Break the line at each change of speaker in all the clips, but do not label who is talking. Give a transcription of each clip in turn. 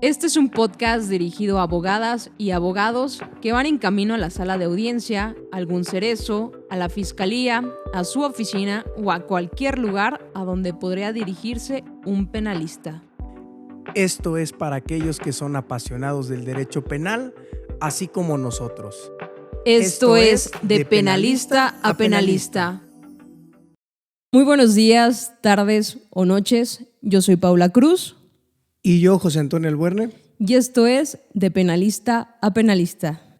Este es un podcast dirigido a abogadas y abogados que van en camino a la sala de audiencia, a algún cerezo, a la fiscalía, a su oficina o a cualquier lugar a donde podría dirigirse un penalista.
Esto es para aquellos que son apasionados del derecho penal, así como nosotros.
Esto es De Penalista a Penalista. Muy buenos días, tardes o noches. Yo soy Paula Cruz.
Y yo, José Antonio Albuerne.
Y esto es De Penalista a Penalista.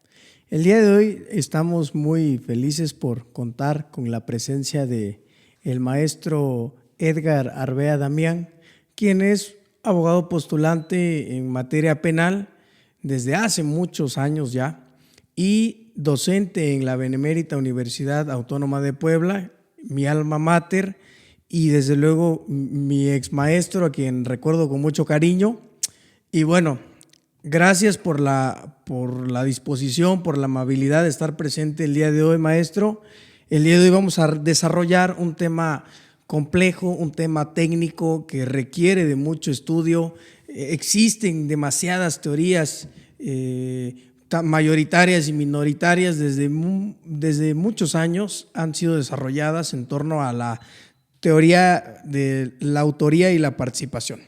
El día de hoy estamos muy felices por contar con la presencia de el maestro Edgar Arbea Damián, quien es abogado postulante en materia penal desde hace muchos años ya y docente en la Benemérita Universidad Autónoma de Puebla, mi alma mater, y desde luego mi ex maestro, a quien recuerdo con mucho cariño. Y bueno, gracias por la disposición, por la amabilidad de estar presente el día de hoy, maestro. El día de hoy vamos a desarrollar un tema complejo, un tema técnico que requiere de mucho estudio. Existen demasiadas teorías mayoritarias y minoritarias desde muchos años han sido desarrolladas en torno a la teoría de la autoría y la participación.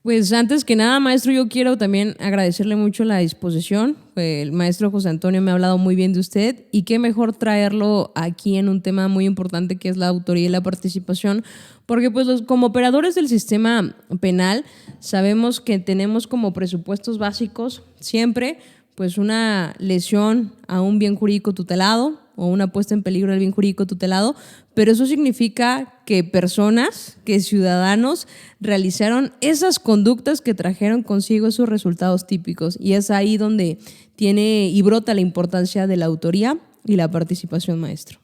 Pues antes que nada, maestro, yo quiero también agradecerle mucho la disposición. El maestro José Antonio me ha hablado muy bien de usted y qué mejor traerlo aquí en un tema muy importante que es la autoría y la participación, porque pues como operadores del sistema penal sabemos que tenemos como presupuestos básicos siempre pues una lesión a un bien jurídico tutelado o una puesta en peligro del bien jurídico tutelado, pero eso significa que personas, que ciudadanos realizaron esas conductas que trajeron consigo esos resultados típicos, y es ahí donde tiene y brota la importancia de la autoría y la participación, maestro.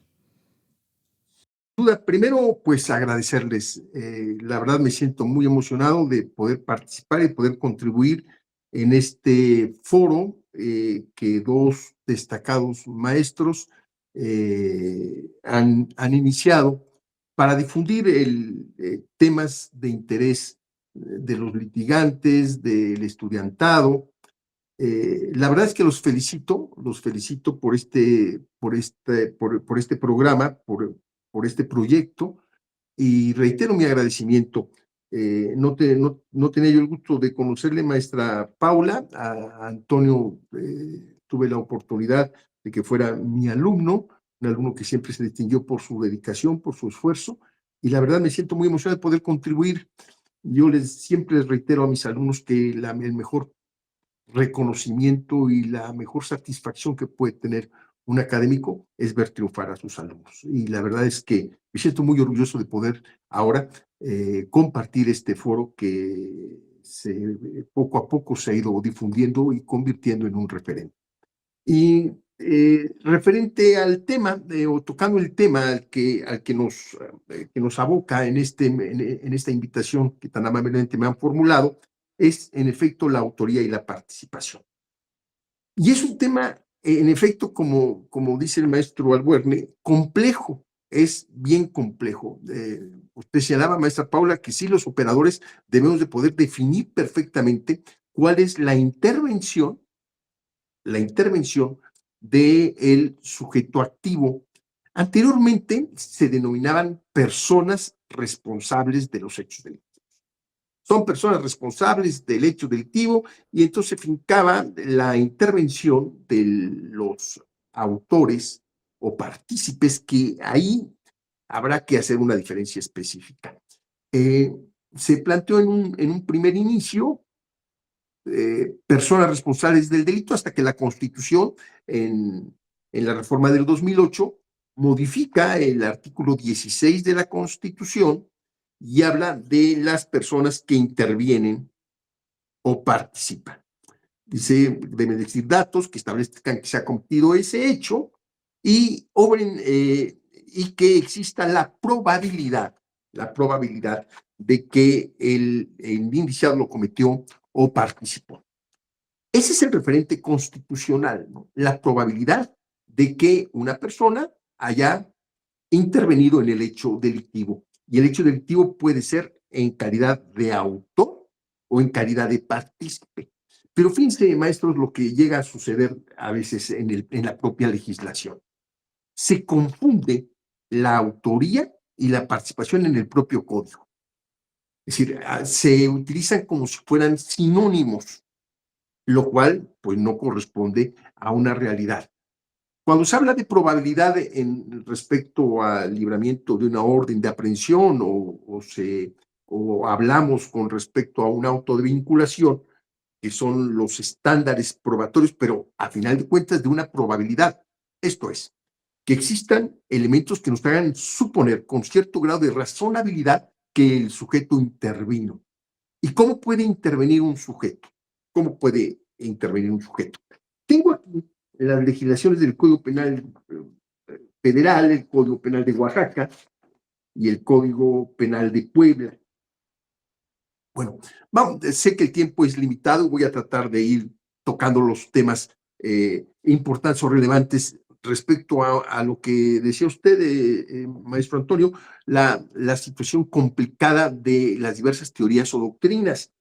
Primero, pues agradecerles. La verdad me siento muy emocionado de poder participar y poder contribuir en este foro que dos destacados maestros han iniciado para difundir temas de interés de los litigantes, del estudiantado. La verdad es que los felicito por este programa, por este proyecto, y reitero mi agradecimiento. No tenía yo el gusto de conocerle, maestra Paula. A Antonio tuve la oportunidad de que fuera mi alumno, un alumno que siempre se distinguió por su dedicación, por su esfuerzo, y la verdad me siento muy emocionado de poder contribuir. Yo siempre les reitero a mis alumnos que el mejor reconocimiento y la mejor satisfacción que puede tener un académico es ver triunfar a sus alumnos. Y la verdad es que me siento muy orgulloso de poder ahora compartir este foro que poco a poco se ha ido difundiendo y convirtiendo en un referente. Y referente al tema, o tocando el tema al que nos aboca en esta invitación que tan amablemente me han formulado, es en efecto la autoría y la participación. Y es un tema, en efecto, como dice el maestro Albuerne, complejo, es bien complejo. Usted señalaba, maestra Paula, que sí, los operadores debemos de poder definir perfectamente cuál es la intervención del sujeto activo. Anteriormente se denominaban personas responsables de los hechos delictivos. Son personas responsables del hecho delictivo, y entonces se fincaba la intervención de los autores o partícipes, que ahí habrá que hacer una diferencia específica. Se planteó en un primer inicio personas responsables del delito, hasta que la Constitución, en la reforma del 2008, modifica el artículo 16 de la Constitución y habla de las personas que intervienen o participan. Dice, deben decir datos que establezcan que se ha cometido ese hecho y y que exista la probabilidad de que el indiciado lo cometió o participó. Ese es el referente constitucional, ¿no? La probabilidad de que una persona haya intervenido en el hecho delictivo. Y el hecho delictivo puede ser en calidad de autor o en calidad de partícipe. Pero fíjense, maestros, lo que llega a suceder a veces en la propia legislación. Se confunde la autoría y la participación en el propio código. Es decir, se utilizan como si fueran sinónimos, lo cual pues no corresponde a una realidad. Cuando se habla de probabilidad respecto al libramiento de una orden de aprehensión o hablamos con respecto a un auto de vinculación, que son los estándares probatorios, pero a final de cuentas de una probabilidad. Esto es, que existan elementos que nos hagan suponer con cierto grado de razonabilidad que el sujeto intervino. ¿Y cómo puede intervenir un sujeto? ¿Cómo puede intervenir un sujeto? Tengo aquí las legislaciones del Código Penal Federal, el Código Penal de Oaxaca y el Código Penal de Puebla. Bueno, sé que el tiempo es limitado, voy a tratar de ir tocando los temas importantes o relevantes respecto a lo que decía usted, maestro Antonio, la situación complicada de las diversas teorías o doctrinas.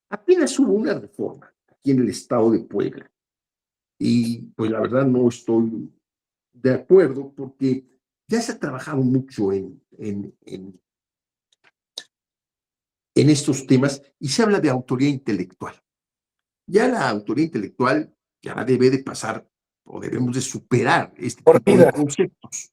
Apenas hubo una reforma aquí en el estado de Puebla y pues la verdad no estoy de acuerdo porque ya se ha trabajado mucho en estos temas y se habla de autoría intelectual. Ya la autoría intelectual ya debe de pasar o debemos de superar este tipo de conceptos,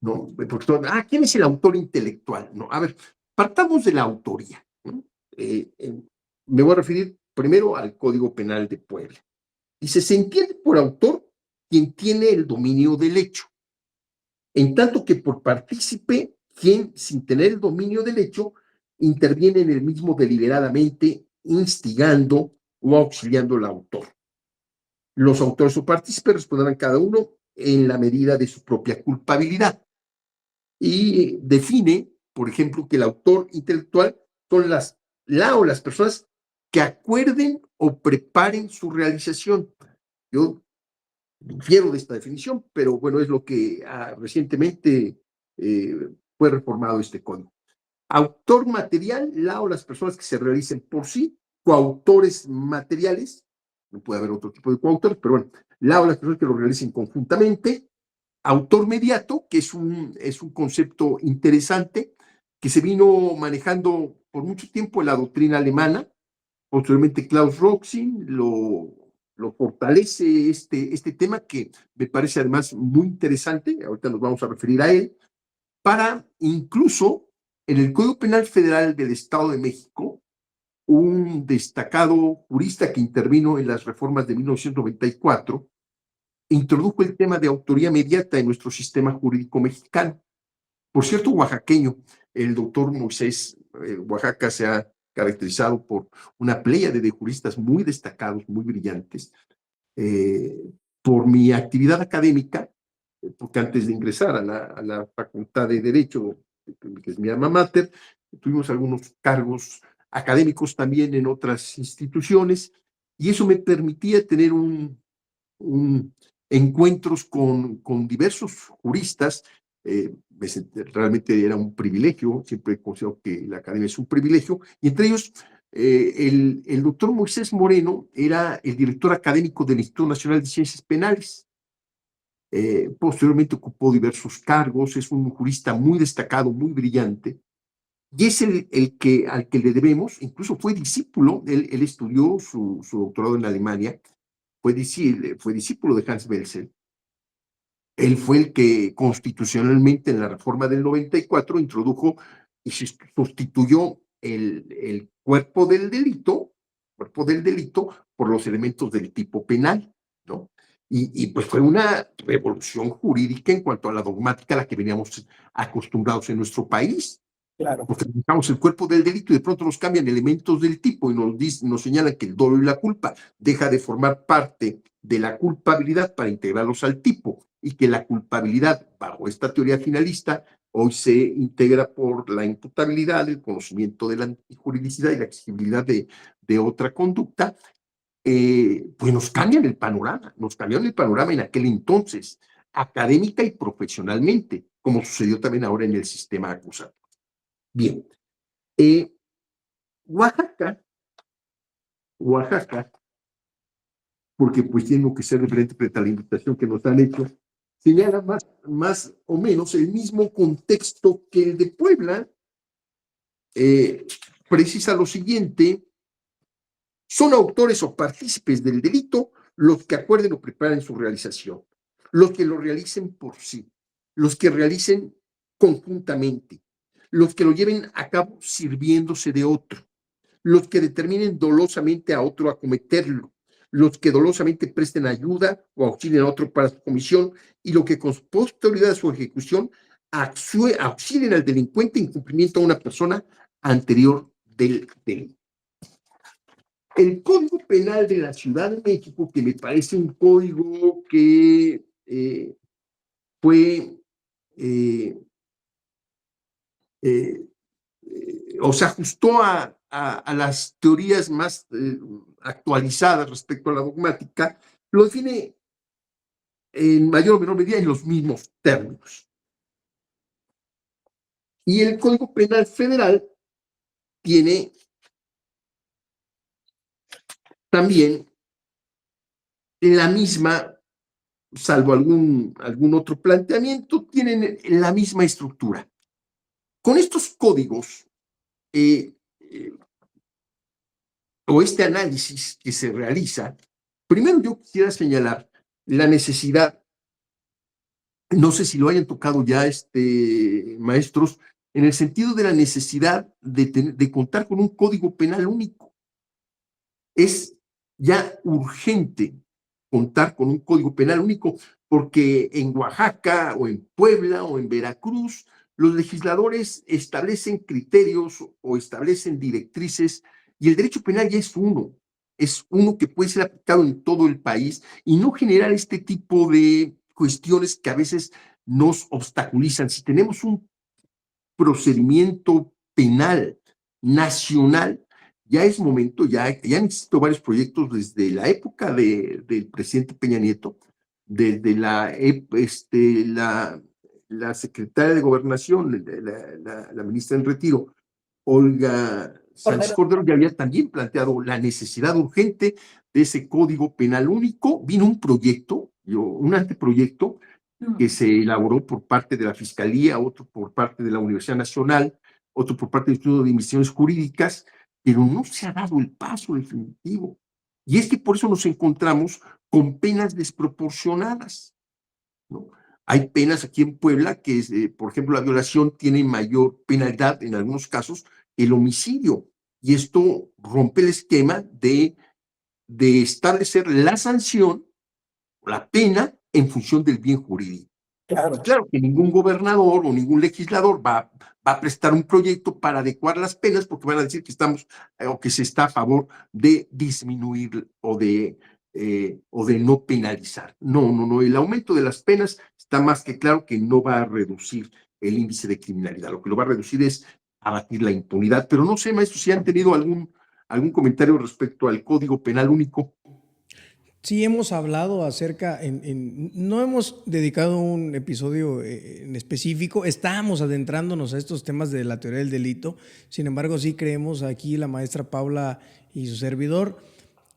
¿no? Porque ¿quién es el autor intelectual? No, a ver, partamos de la autoría, ¿no? Me voy a referir primero al Código Penal de Puebla. Dice, se entiende por autor quien tiene el dominio del hecho, en tanto que por partícipe quien, sin tener el dominio del hecho, interviene en el mismo deliberadamente, instigando o auxiliando al autor. Los autores o partícipes responderán cada uno en la medida de su propia culpabilidad. Y define, por ejemplo, que el autor intelectual son la o las personas que acuerden o preparen su realización. Yo difiero de esta definición, pero bueno, es lo que recientemente fue reformado este código. Autor material, la o las personas que se realicen por sí, coautores materiales, no puede haber otro tipo de coautores, pero bueno, la o las personas que lo realicen conjuntamente, autor mediato, que es un concepto interesante, que se vino manejando por mucho tiempo en la doctrina alemana, posteriormente Klaus Roxin lo fortalece este tema que me parece además muy interesante, ahorita nos vamos a referir a él, para incluso en el Código Penal Federal del Estado de México, un destacado jurista que intervino en las reformas de 1994, introdujo el tema de autoría mediata en nuestro sistema jurídico mexicano. Por cierto, oaxaqueño, el doctor Moisés Oaxaca se ha caracterizado por una pléyade de juristas muy destacados, muy brillantes. Por mi actividad académica, porque antes de ingresar a la Facultad de Derecho, que es mi alma mater, tuvimos algunos cargos académicos también en otras instituciones, y eso me permitía tener encuentros con diversos juristas. Realmente era un privilegio, siempre considero que la academia es un privilegio, y entre ellos el doctor Moisés Moreno era el director académico del Instituto Nacional de Ciencias Penales. Posteriormente ocupó diversos cargos, es un jurista muy destacado, muy brillante, y es al que le debemos, incluso fue discípulo, él estudió su doctorado en Alemania, fue discípulo de Hans Welzel. Él fue el que constitucionalmente en la reforma del 94 introdujo y sustituyó el cuerpo del delito por los elementos del tipo penal, ¿no? Y pues fue una revolución jurídica en cuanto a la dogmática a la que veníamos acostumbrados en nuestro país.
Claro.
Porque buscamos el cuerpo del delito y de pronto nos cambian elementos del tipo y nos señalan que el dolo y la culpa deja de formar parte de la culpabilidad para integrarlos al tipo y que la culpabilidad, bajo esta teoría finalista, hoy se integra por la imputabilidad, el conocimiento de la antijuridicidad y la exigibilidad de otra conducta, pues nos cambian el panorama en aquel entonces, académica y profesionalmente, como sucedió también ahora en el sistema acusatorio. Bien, Oaxaca Oaxaca, porque pues tengo que ser referente frente a la invitación que nos han hecho, señala más o menos el mismo contexto que el de Puebla. Precisa lo siguiente: son autores o partícipes del delito los que acuerden o preparen su realización, los que lo realicen por sí, los que realicen conjuntamente, los que lo lleven a cabo sirviéndose de otro, los que determinen dolosamente a otro a cometerlo, los que dolosamente presten ayuda o auxilien a otro para su comisión, y lo que con posterioridad a su ejecución auxilien al delincuente en cumplimiento a una persona anterior del delito. El Código Penal de la Ciudad de México, que me parece un código que fue o se ajustó a las teorías más actualizadas respecto a la dogmática, lo define en mayor o menor medida en los mismos términos. Y el Código Penal Federal tiene también la misma, salvo algún otro planteamiento, tienen la misma estructura. Con estos códigos, o este análisis que se realiza, primero yo quisiera señalar la necesidad, no sé si lo hayan tocado ya maestros, en el sentido de la necesidad de contar con un código penal único. Es ya urgente contar con un código penal único, porque en Oaxaca o en Puebla o en Veracruz los legisladores establecen criterios o establecen directrices, y el derecho penal ya es uno que puede ser aplicado en todo el país y no generar este tipo de cuestiones que a veces nos obstaculizan. Si tenemos un procedimiento penal nacional, ya es momento, ya han existido varios proyectos desde la época del presidente Peña Nieto, desde la secretaria de Gobernación, la ministra en retiro, Olga Sánchez Cordero, ya había también planteado la necesidad urgente de ese código penal único. Vino un proyecto, un anteproyecto, que se elaboró por parte de la Fiscalía, otro por parte de la Universidad Nacional, otro por parte del Instituto de Investigaciones Jurídicas, pero no se ha dado el paso definitivo. Y es que por eso nos encontramos con penas desproporcionadas, ¿no? Hay penas aquí en Puebla que, por ejemplo, la violación tiene mayor penalidad en algunos casos que el homicidio, y esto rompe el esquema de establecer la sanción, la pena, en función del bien jurídico. Claro. Claro que ningún gobernador o ningún legislador va a prestar un proyecto para adecuar las penas, porque van a decir que o que se está a favor de disminuir o de no penalizar. No, el aumento de las penas está más que claro que no va a reducir el índice de criminalidad. Lo que lo va a reducir es abatir la impunidad. Pero no sé, maestro, si han tenido algún comentario respecto al Código Penal Único.
Sí, hemos hablado acerca, no hemos dedicado un episodio en específico, estamos adentrándonos a estos temas de la teoría del delito. Sin embargo, sí creemos aquí la maestra Paula y su servidor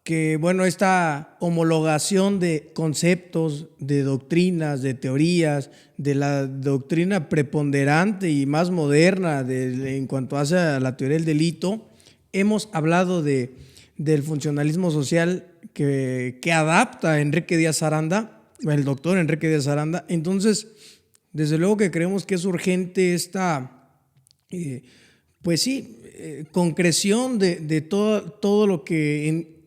que, bueno, esta homologación de conceptos, de doctrinas, de teorías, de la doctrina preponderante y más moderna en cuanto hace a la teoría del delito, hemos hablado del funcionalismo social que adapta Enrique Díaz Aranda, el doctor Enrique Díaz Aranda. Entonces, desde luego que creemos que es urgente esta, concreción de todo lo que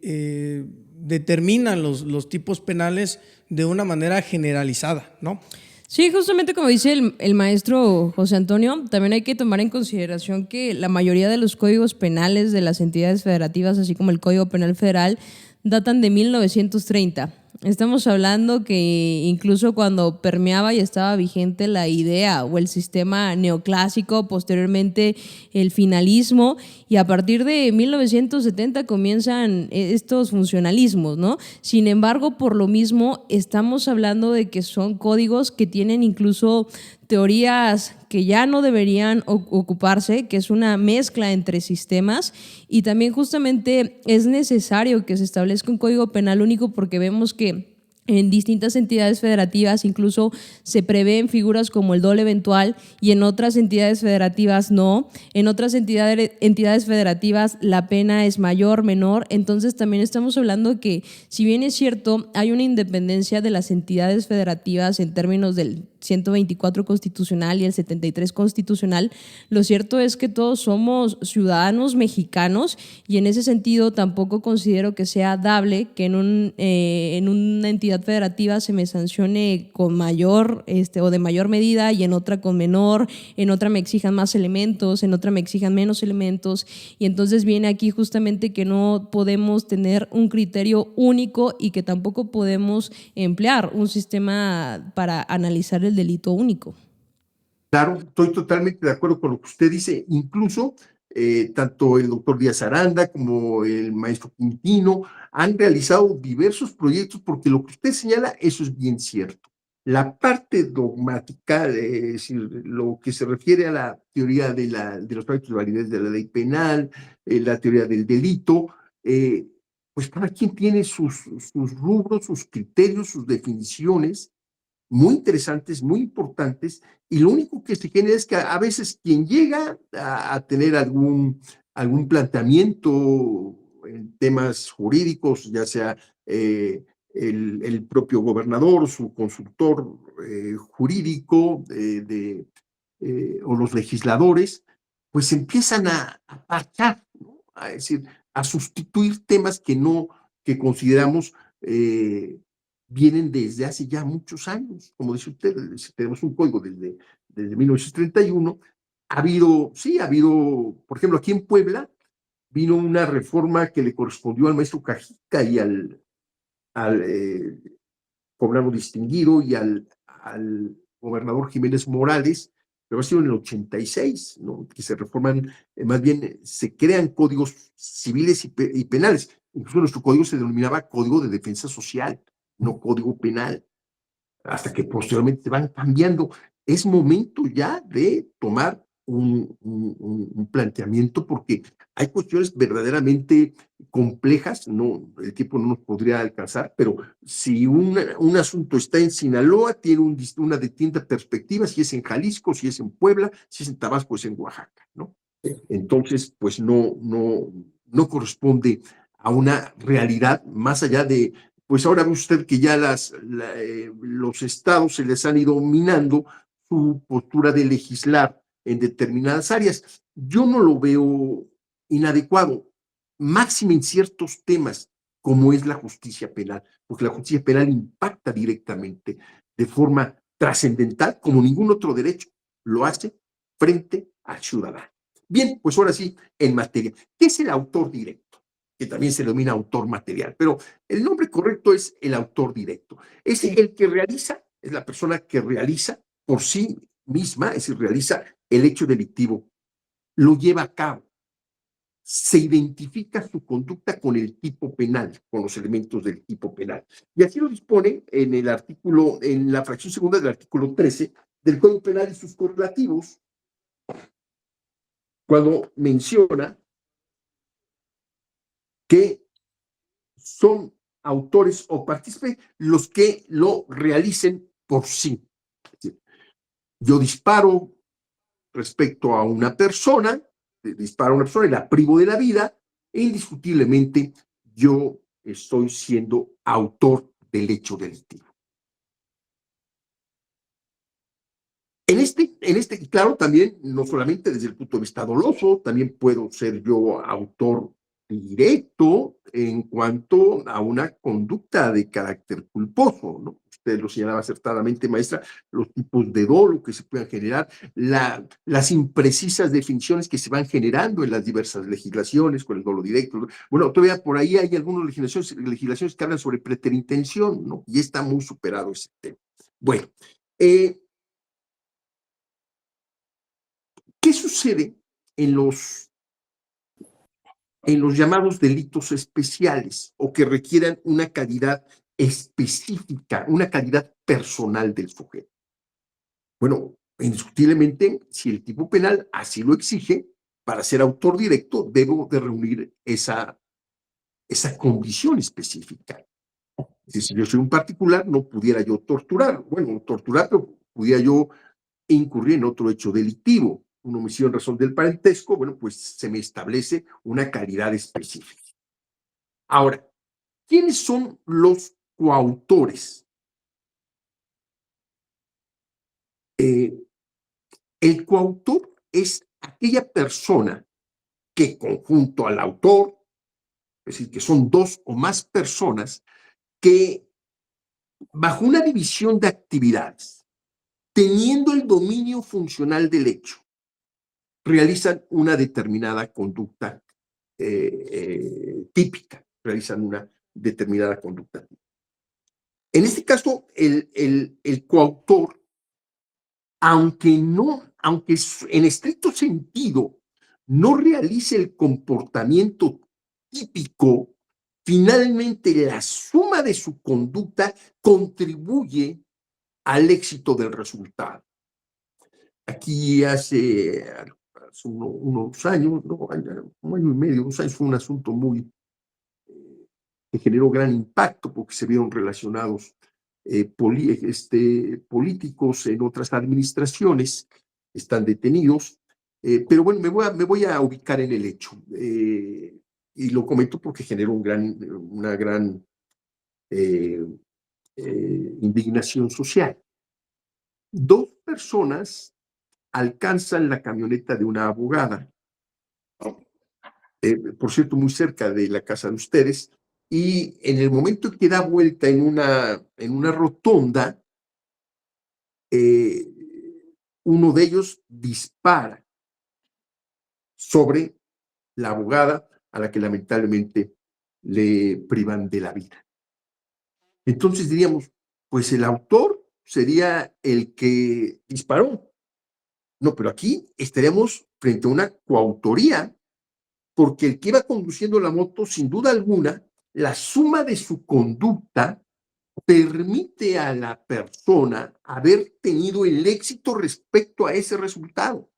determinan los tipos penales de una manera generalizada, ¿no?
Sí, justamente como dice el maestro José Antonio, también hay que tomar en consideración que la mayoría de los códigos penales de las entidades federativas, así como el Código Penal Federal, datan de 1930. Estamos hablando que incluso cuando permeaba y estaba vigente la idea o el sistema neoclásico, posteriormente el finalismo, y a partir de 1970 comienzan estos funcionalismos, ¿no? Sin embargo, por lo mismo, estamos hablando de que son códigos que tienen incluso teorías que ya no deberían ocuparse, que es una mezcla entre sistemas, y también justamente es necesario que se establezca un código penal único porque vemos que en distintas entidades federativas incluso se prevén figuras como el dolo eventual y en otras entidades federativas no. En otras entidades federativas la pena es mayor, menor. Entonces también estamos hablando que, si bien es cierto, hay una independencia de las entidades federativas en términos del 124 constitucional y el 73 constitucional, lo cierto es que todos somos ciudadanos mexicanos y en ese sentido tampoco considero que sea dable que en una entidad federativa se me sancione con mayor o de mayor medida y en otra con menor, en otra me exijan más elementos, en otra me exijan menos elementos, y entonces viene aquí justamente que no podemos tener un criterio único y que tampoco podemos emplear un sistema para analizar el delito único.
Claro, estoy totalmente de acuerdo con lo que usted dice. Incluso tanto el doctor Díaz Aranda como el maestro Quintino han realizado diversos proyectos, porque lo que usted señala, eso es bien cierto. La parte dogmática, es decir, lo que se refiere a la teoría de los proyectos de validez de la ley penal, la teoría del delito, pues cada quien tiene sus rubros, sus criterios, sus definiciones muy interesantes, muy importantes, y lo único que se genera es que a veces quien llega a tener algún planteamiento en temas jurídicos, ya sea el propio gobernador, su consultor jurídico o los legisladores, pues empiezan a parchar, ¿no? A decir, a sustituir temas que consideramos vienen desde hace ya muchos años. Como dice usted, tenemos un código desde 1931. Ha habido, por ejemplo, aquí en Puebla vino una reforma que le correspondió al maestro Cajica y al poblano distinguido y al gobernador Jiménez Morales, pero ha sido en el 86, ¿no? Que se reforman, más bien se crean códigos civiles y penales. Incluso nuestro código se denominaba Código de Defensa Social, no Código Penal, hasta que posteriormente van cambiando. Es momento ya de tomar un planteamiento, porque hay cuestiones verdaderamente complejas, no, el tiempo no nos podría alcanzar, pero si un asunto está en Sinaloa, tiene una distinta perspectiva, si es en Jalisco, si es en Puebla, si es en Tabasco, es en Oaxaca, ¿no? Entonces, pues no corresponde a una realidad más allá de, pues ahora ve usted que ya los estados se les han ido minando su postura de legislar en determinadas áreas. Yo no lo veo inadecuado, máxime en ciertos temas, como es la justicia penal, porque la justicia penal impacta directamente, de forma trascendental, como ningún otro derecho lo hace frente al ciudadano. Bien, pues ahora sí, en materia. ¿Qué es el autor directo? Que también se denomina autor material, pero el nombre correcto es el autor directo. Es el que realiza, es la persona que realiza por sí misma, es decir, realiza el hecho delictivo, lo lleva a cabo, se identifica su conducta con el tipo penal, con los elementos del tipo penal. Y así lo dispone en la fracción segunda del artículo 13 del Código Penal y sus correlativos, cuando menciona que son autores o partícipes los que lo realicen por sí. Yo disparo respecto a una persona, y la privo de la vida, e indiscutiblemente yo estoy siendo autor del hecho delictivo. Claro, también, no solamente desde el punto de vista doloso, también puedo ser yo autor directo en cuanto a una conducta de carácter culposo, ¿no? Usted lo señalaba acertadamente, maestra, los tipos de dolo que se puedan generar, las imprecisas definiciones que se van generando en las diversas legislaciones con el dolo directo. Bueno, todavía por ahí hay algunas legislaciones que hablan sobre preterintención, ¿no? Y está muy superado ese tema. Bueno, ¿qué sucede en los llamados delitos especiales o que requieran una calidad específica, una calidad personal del sujeto? Bueno, indiscutiblemente, si el tipo penal así lo exige, para ser autor directo debo de reunir esa condición específica. Si yo soy un particular, no pudiera yo torturar. Bueno, torturar, pero pudiera yo incurrir en otro hecho delictivo, una omisión en razón del parentesco. Bueno, pues se me establece una calidad específica. Ahora, ¿quiénes son los coautores? El coautor es aquella persona que, conjunto al autor, es decir, que son dos o más personas que, bajo una división de actividades, teniendo el dominio funcional del hecho, realizan una determinada conducta típica, realizan una determinada conducta típica. En este caso, el coautor, aunque en estricto sentido no realice el comportamiento típico, finalmente la suma de su conducta contribuye al éxito del resultado. Aquí hace unos años, no, un año y medio, 2 años, fue un asunto que generó gran impacto porque se vieron relacionados políticos en otras administraciones, están detenidos, pero bueno, me voy a ubicar en el hecho, y lo comento porque generó una gran indignación social. 2 personas alcanzan la camioneta de una abogada, por cierto, muy cerca de la casa de ustedes, y en el momento en que da vuelta en una rotonda, uno de ellos dispara sobre la abogada, a la que lamentablemente le privan de la vida. Entonces diríamos, pues el autor sería el que disparó. No, pero aquí estaríamos frente a una coautoría, porque el que iba conduciendo la moto, sin duda alguna, la suma de su conducta permite a la persona haber tenido el éxito respecto a ese resultado.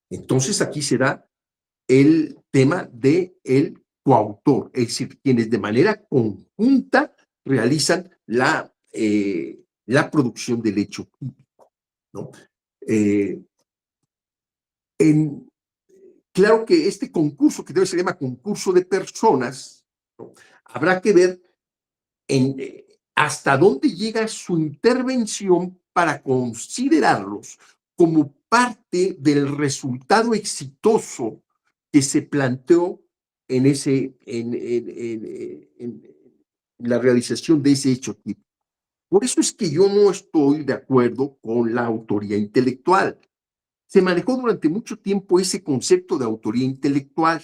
Entonces aquí se da el tema del coautor, es decir, quienes de manera conjunta realizan la producción del hecho típico, ¿no? Claro que este concurso, que se llama concurso de personas, ¿no? Habrá que ver hasta dónde llega su intervención para considerarlos como parte del resultado exitoso que se planteó en la realización de ese hecho típico. Por eso es que yo no estoy de acuerdo con la autoría intelectual. Se manejó durante mucho tiempo ese concepto de autoría intelectual,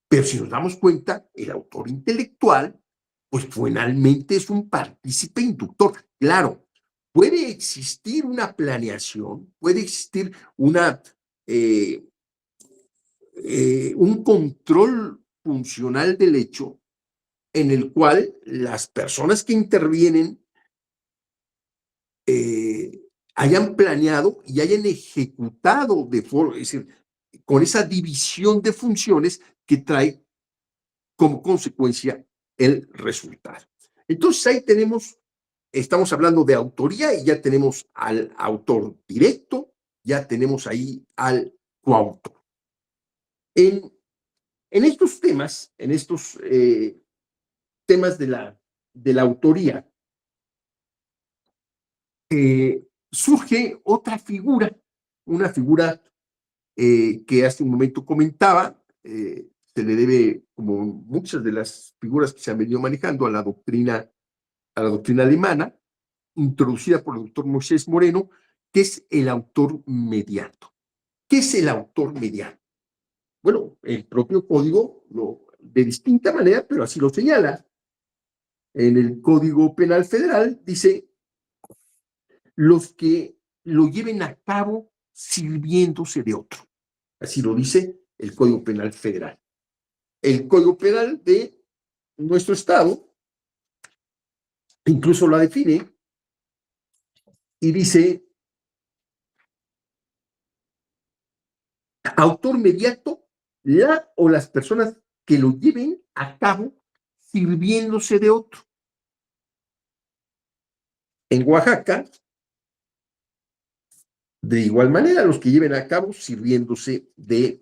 pero si nos damos cuenta, el autor intelectual, pues finalmente es un partícipe inductor. Claro, puede existir una planeación, puede existir un control funcional del hecho en el cual las personas que intervienen hayan planeado y hayan ejecutado es decir, con esa división de funciones que trae como consecuencia el resultado. Entonces ahí estamos hablando de autoría y ya tenemos al autor directo, ya tenemos ahí al coautor. En estos temas, temas de la autoría, surge otra figura, una figura que hace un momento comentaba, se le debe, como muchas de las figuras que se han venido manejando, a la doctrina alemana, introducida por el doctor Moisés Moreno, que es el autor mediato. ¿Qué es el autor mediato? Bueno, el propio código, de distinta manera, pero así lo señala. En el Código Penal Federal dice: los que lo lleven a cabo sirviéndose de otro. Así lo dice el Código Penal Federal. El Código Penal de nuestro estado incluso la define y dice Autor mediato, la o las personas que lo lleven a cabo sirviéndose de otro. En Oaxaca, de igual manera, los que lleven a cabo sirviéndose de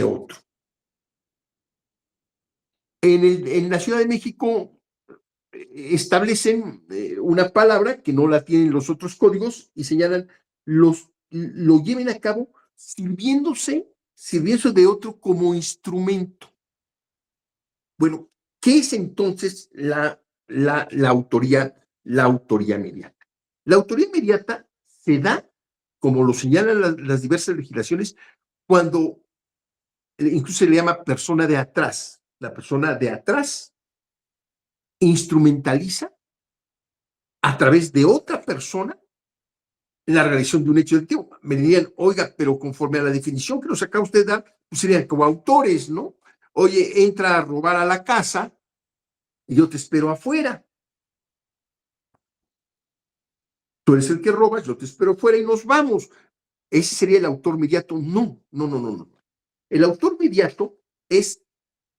otro. En la Ciudad de México establecen una palabra que no la tienen los otros códigos y señalan lo lleven a cabo sirviéndose de otro como instrumento. Bueno, ¿qué es entonces la autoría inmediata? La autoría inmediata se da, como lo señalan las diversas legislaciones, cuando incluso se le llama persona de atrás. La persona de atrás instrumentaliza a través de otra persona la realización de un hecho delictivo. Me dirían, oiga, pero conforme a la definición que nos acaba usted de dar, pues serían como autores, ¿no? Oye, entra a robar a la casa y yo te espero afuera. Tú eres el que robas, yo te espero afuera y nos vamos. Ese sería el autor mediato. No. El autor mediato es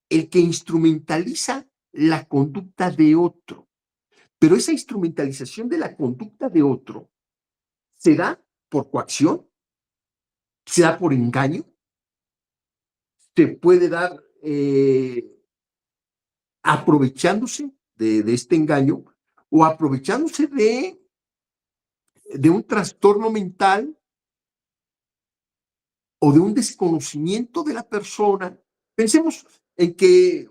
el que instrumentaliza la conducta de otro. Pero esa instrumentalización de la conducta de otro se da por coacción, se da por engaño, se puede dar aprovechándose de este engaño o aprovechándose de un trastorno mental o de un desconocimiento de la persona. Pensemos en que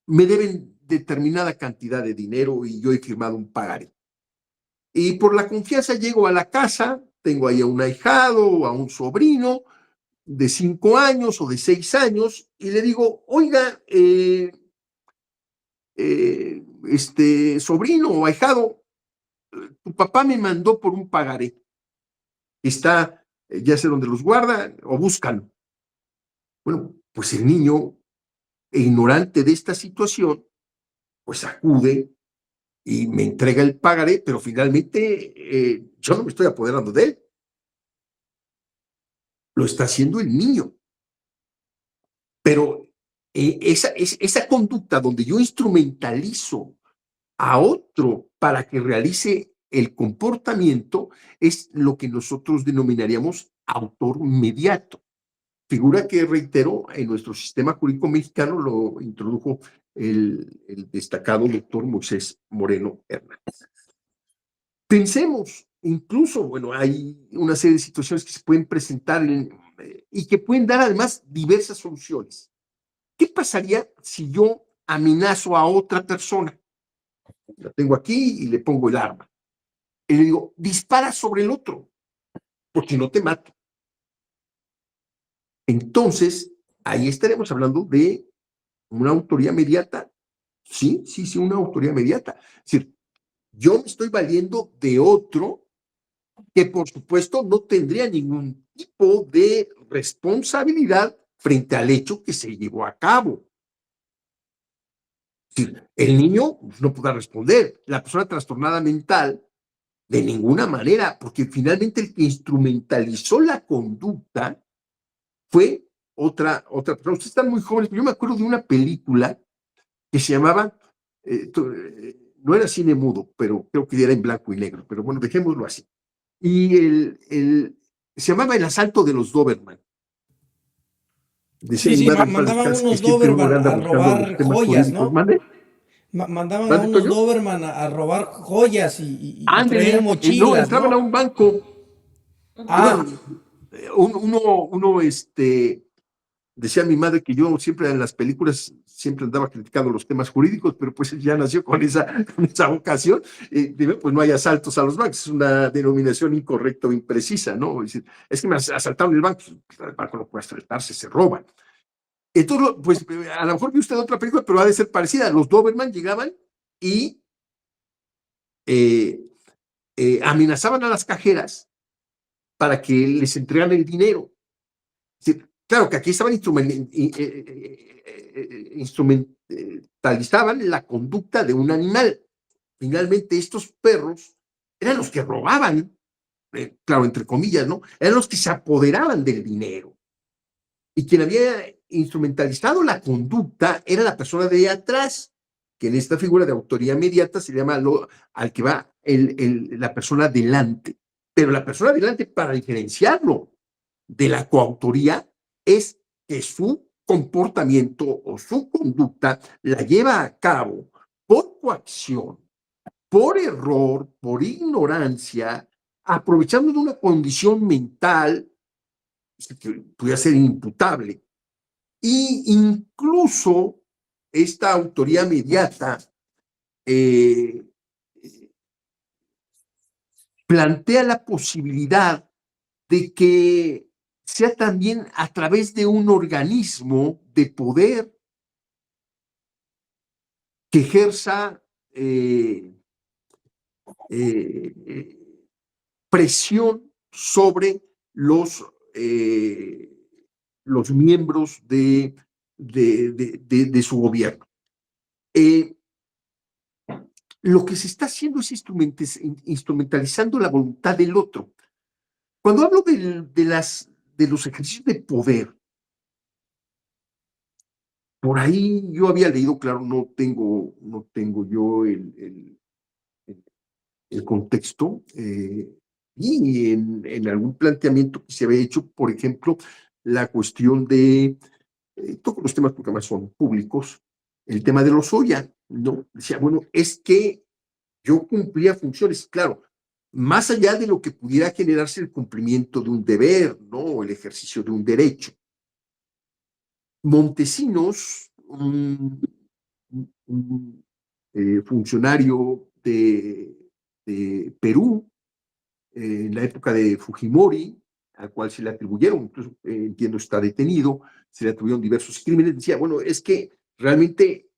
me deben determinada cantidad de dinero y yo he firmado un pagaré. Y por la confianza llego a la casa, tengo ahí a un ahijado o a un sobrino de 5 años o de 6 años y le digo, oiga, sobrino o ahijado, tu papá me mandó por un pagaré. Está, ya sé dónde los guarda o búscalo. Bueno, pues el niño, ignorante de esta situación, pues acude y me entrega el pagaré, pero finalmente yo no me estoy apoderando de él. Lo está haciendo el niño. Pero esa conducta donde yo instrumentalizo a otro para que realice el comportamiento es lo que nosotros denominaríamos autor mediato. Figura que, reitero, en nuestro sistema jurídico mexicano lo introdujo el destacado doctor Moisés Moreno Hernández. Pensemos, incluso, bueno, hay una serie de situaciones que se pueden presentar y que pueden dar además diversas soluciones. ¿Qué pasaría si yo amenazo a otra persona? La tengo aquí y le pongo el arma. Y le digo, dispara sobre el otro, porque no te mato. Entonces, ahí estaremos hablando de una autoría mediata. Sí, una autoría mediata. Es decir, yo me estoy valiendo de otro que, por supuesto, no tendría ningún tipo de responsabilidad frente al hecho que se llevó a cabo. Es decir, el niño no podrá responder, la persona trastornada mental, de ninguna manera, porque finalmente el que instrumentalizó la conducta fue otra persona. Ustedes están muy jóvenes, pero yo me acuerdo de una película que se llamaba, no era cine mudo, pero creo que era en blanco y negro, pero bueno, dejémoslo así. Y se llamaba El asalto de los Doberman.
Sí, mandaban unos Doberman a robar joyas, ¿no? Mandaban a unos Doberman a robar joyas y traer mochilas,
no, entraban, ¿no?, a un banco. Uno, decía mi madre que yo siempre en las películas siempre andaba criticando los temas jurídicos, pero pues ya nació con esa vocación. Pues no hay asaltos a los bancos, es una denominación incorrecta o imprecisa, ¿no? Es que me asaltaron el banco. El banco no puede asaltarse, se roban. Entonces, pues a lo mejor vio usted otra película, pero ha de ser parecida. Los Doberman llegaban y amenazaban a las cajeras para que les entregaran el dinero. Claro que aquí estaban instrumentalizaban la conducta de un animal. Finalmente, estos perros eran los que robaban claro, entre comillas, ¿no? Eran los que se apoderaban del dinero. Y quien había instrumentalizado la conducta era la persona de atrás, que en esta figura de autoría inmediata se llama al que va la persona delante. Pero la persona delante, para diferenciarlo de la coautoría, es que su comportamiento o su conducta la lleva a cabo por coacción, por error, por ignorancia, aprovechando de una condición mental que pudiera ser inimputable. Y incluso esta autoría inmediata plantea la posibilidad de que sea también a través de un organismo de poder que ejerza presión sobre los miembros de su gobierno. Lo que se está haciendo es instrumentalizando la voluntad del otro. Cuando hablo de los ejercicios de poder, por ahí yo había leído, claro, no tengo yo el contexto, y en algún planteamiento que se había hecho, por ejemplo, la cuestión de todos los temas, porque además son públicos, el tema de Lozoya, ¿no? Decía, bueno, es que yo cumplía funciones, claro, más allá de lo que pudiera generarse el cumplimiento de un deber, ¿no? O el ejercicio de un derecho. Montesinos, un funcionario de Perú, en la época de Fujimori, al cual se le atribuyeron, incluso entiendo está detenido, se le atribuyeron diversos crímenes, decía, bueno, es que realmente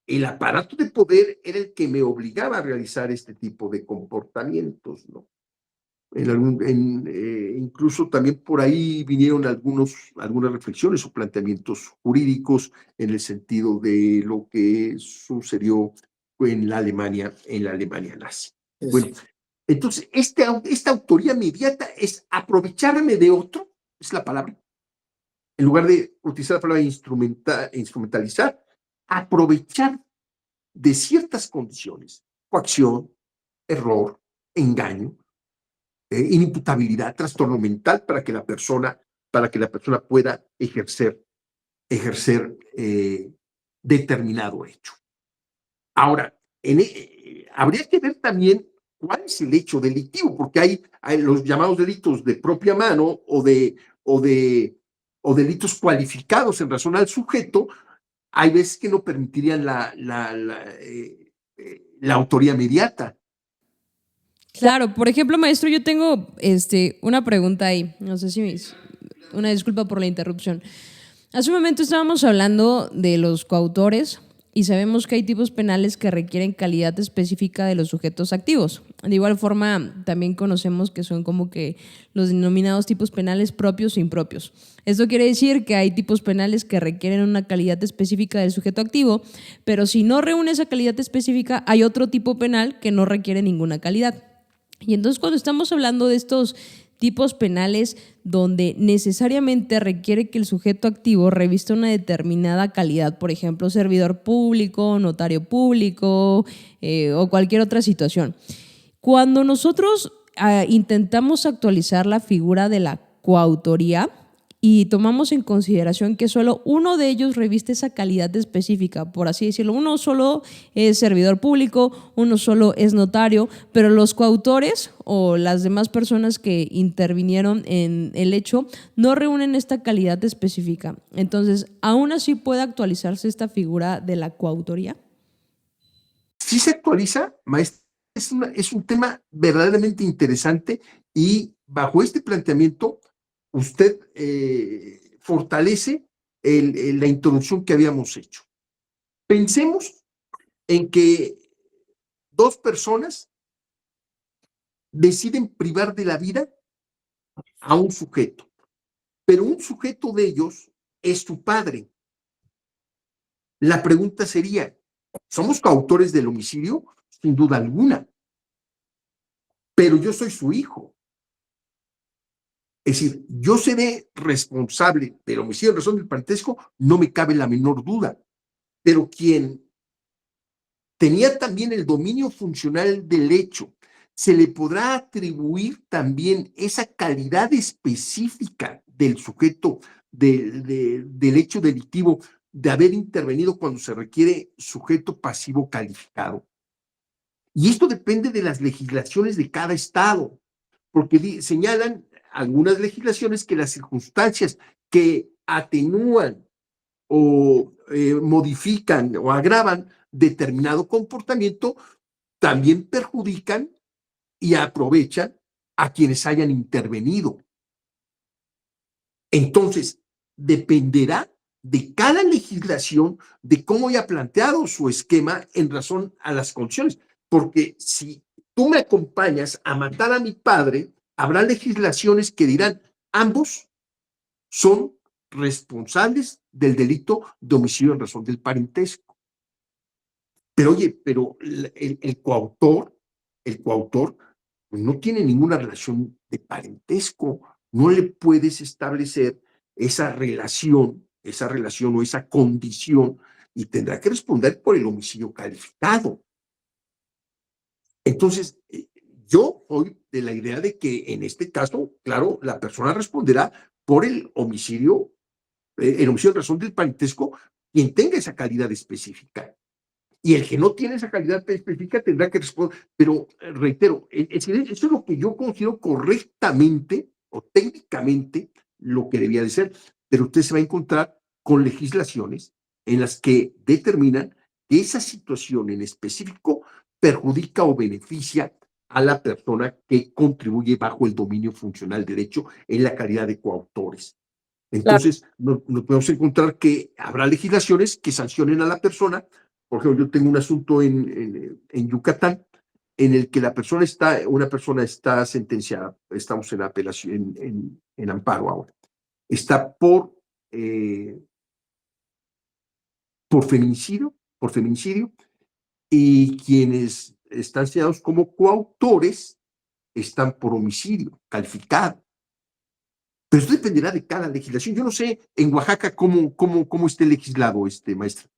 el aparato de poder era el que me obligaba a realizar este tipo de comportamientos, ¿no? Incluso también por ahí vinieron algunas reflexiones o planteamientos jurídicos en el sentido de lo que sucedió en la Alemania nazi. Sí. Bueno, entonces esta autoría inmediata es aprovecharme de otro, es la palabra, en lugar de utilizar la palabra instrumentalizar, aprovechar de ciertas condiciones, coacción, error, engaño, inimputabilidad, trastorno mental para que la persona pueda ejercer determinado hecho. Ahora, habría que ver también cuál es el hecho delictivo, porque hay los llamados delitos de propia mano o delitos cualificados en razón al sujeto. Hay veces que no permitirían la autoría inmediata.
Claro, por ejemplo, maestro, yo tengo una pregunta ahí. No sé si una disculpa por la interrupción. Hace un momento estábamos hablando de los coautores y sabemos que hay tipos penales que requieren calidad específica de los sujetos activos. De igual forma, también conocemos que son como que los denominados tipos penales propios e impropios. Esto quiere decir que hay tipos penales que requieren una calidad específica del sujeto activo, pero si no reúne esa calidad específica, hay otro tipo penal que no requiere ninguna calidad. Y entonces cuando estamos hablando de estos tipos penales donde necesariamente requiere que el sujeto activo revista una determinada calidad, por ejemplo, servidor público, notario público o cualquier otra situación. Cuando nosotros intentamos actualizar la figura de la coautoría y tomamos en consideración que solo uno de ellos reviste esa calidad específica, por así decirlo, uno solo es servidor público, uno solo es notario, pero los coautores o las demás personas que intervinieron en el hecho no reúnen esta calidad específica. Entonces, ¿aún así puede actualizarse esta figura de la coautoría?
Sí se actualiza, maestra. Es un tema verdaderamente interesante y bajo este planteamiento usted fortalece la introducción que habíamos hecho. Pensemos en que dos personas deciden privar de la vida a un sujeto, pero un sujeto de ellos es su padre. La pregunta sería, ¿somos coautores del homicidio? Sin duda alguna. Pero yo soy su hijo. Es decir, yo seré responsable del homicidio en razón del parentesco, no me cabe la menor duda, pero quien tenía también el dominio funcional del hecho, se le podrá atribuir también esa calidad específica del sujeto del hecho delictivo de haber intervenido cuando se requiere sujeto pasivo calificado. Y esto depende de las legislaciones de cada estado, porque señalan algunas legislaciones que las circunstancias que atenúan o modifican o agravan determinado comportamiento también perjudican y aprovechan a quienes hayan intervenido. Entonces, dependerá de cada legislación de cómo haya planteado su esquema en razón a las condiciones. Porque si tú me acompañas a matar a mi padre, habrá legislaciones que dirán, ambos son responsables del delito de homicidio en razón del parentesco. Pero oye, pero el coautor pues no tiene ninguna relación de parentesco, no le puedes establecer esa relación o esa condición y tendrá que responder por el homicidio calificado. Entonces, yo soy de la idea de que en este caso, claro, la persona responderá por el homicidio en razón del parentesco, quien tenga esa calidad específica. Y el que no tiene esa calidad específica tendrá que responder. Pero reitero, eso es lo que yo considero correctamente o técnicamente lo que debía de ser. Pero usted se va a encontrar con legislaciones en las que determinan que esa situación en específico perjudica o beneficia a la persona que contribuye bajo el dominio funcional del derecho en la calidad de coautores. Entonces, nos podemos encontrar que habrá legislaciones que sancionen a la persona. Por ejemplo, yo tengo un asunto en Yucatán en el que una persona está sentenciada, estamos en apelación, en amparo ahora, está por feminicidio, y quienes están señalados como coautores están por homicidio calificado. Pero esto dependerá de cada legislación. Yo no sé en Oaxaca cómo esté legislado, maestra.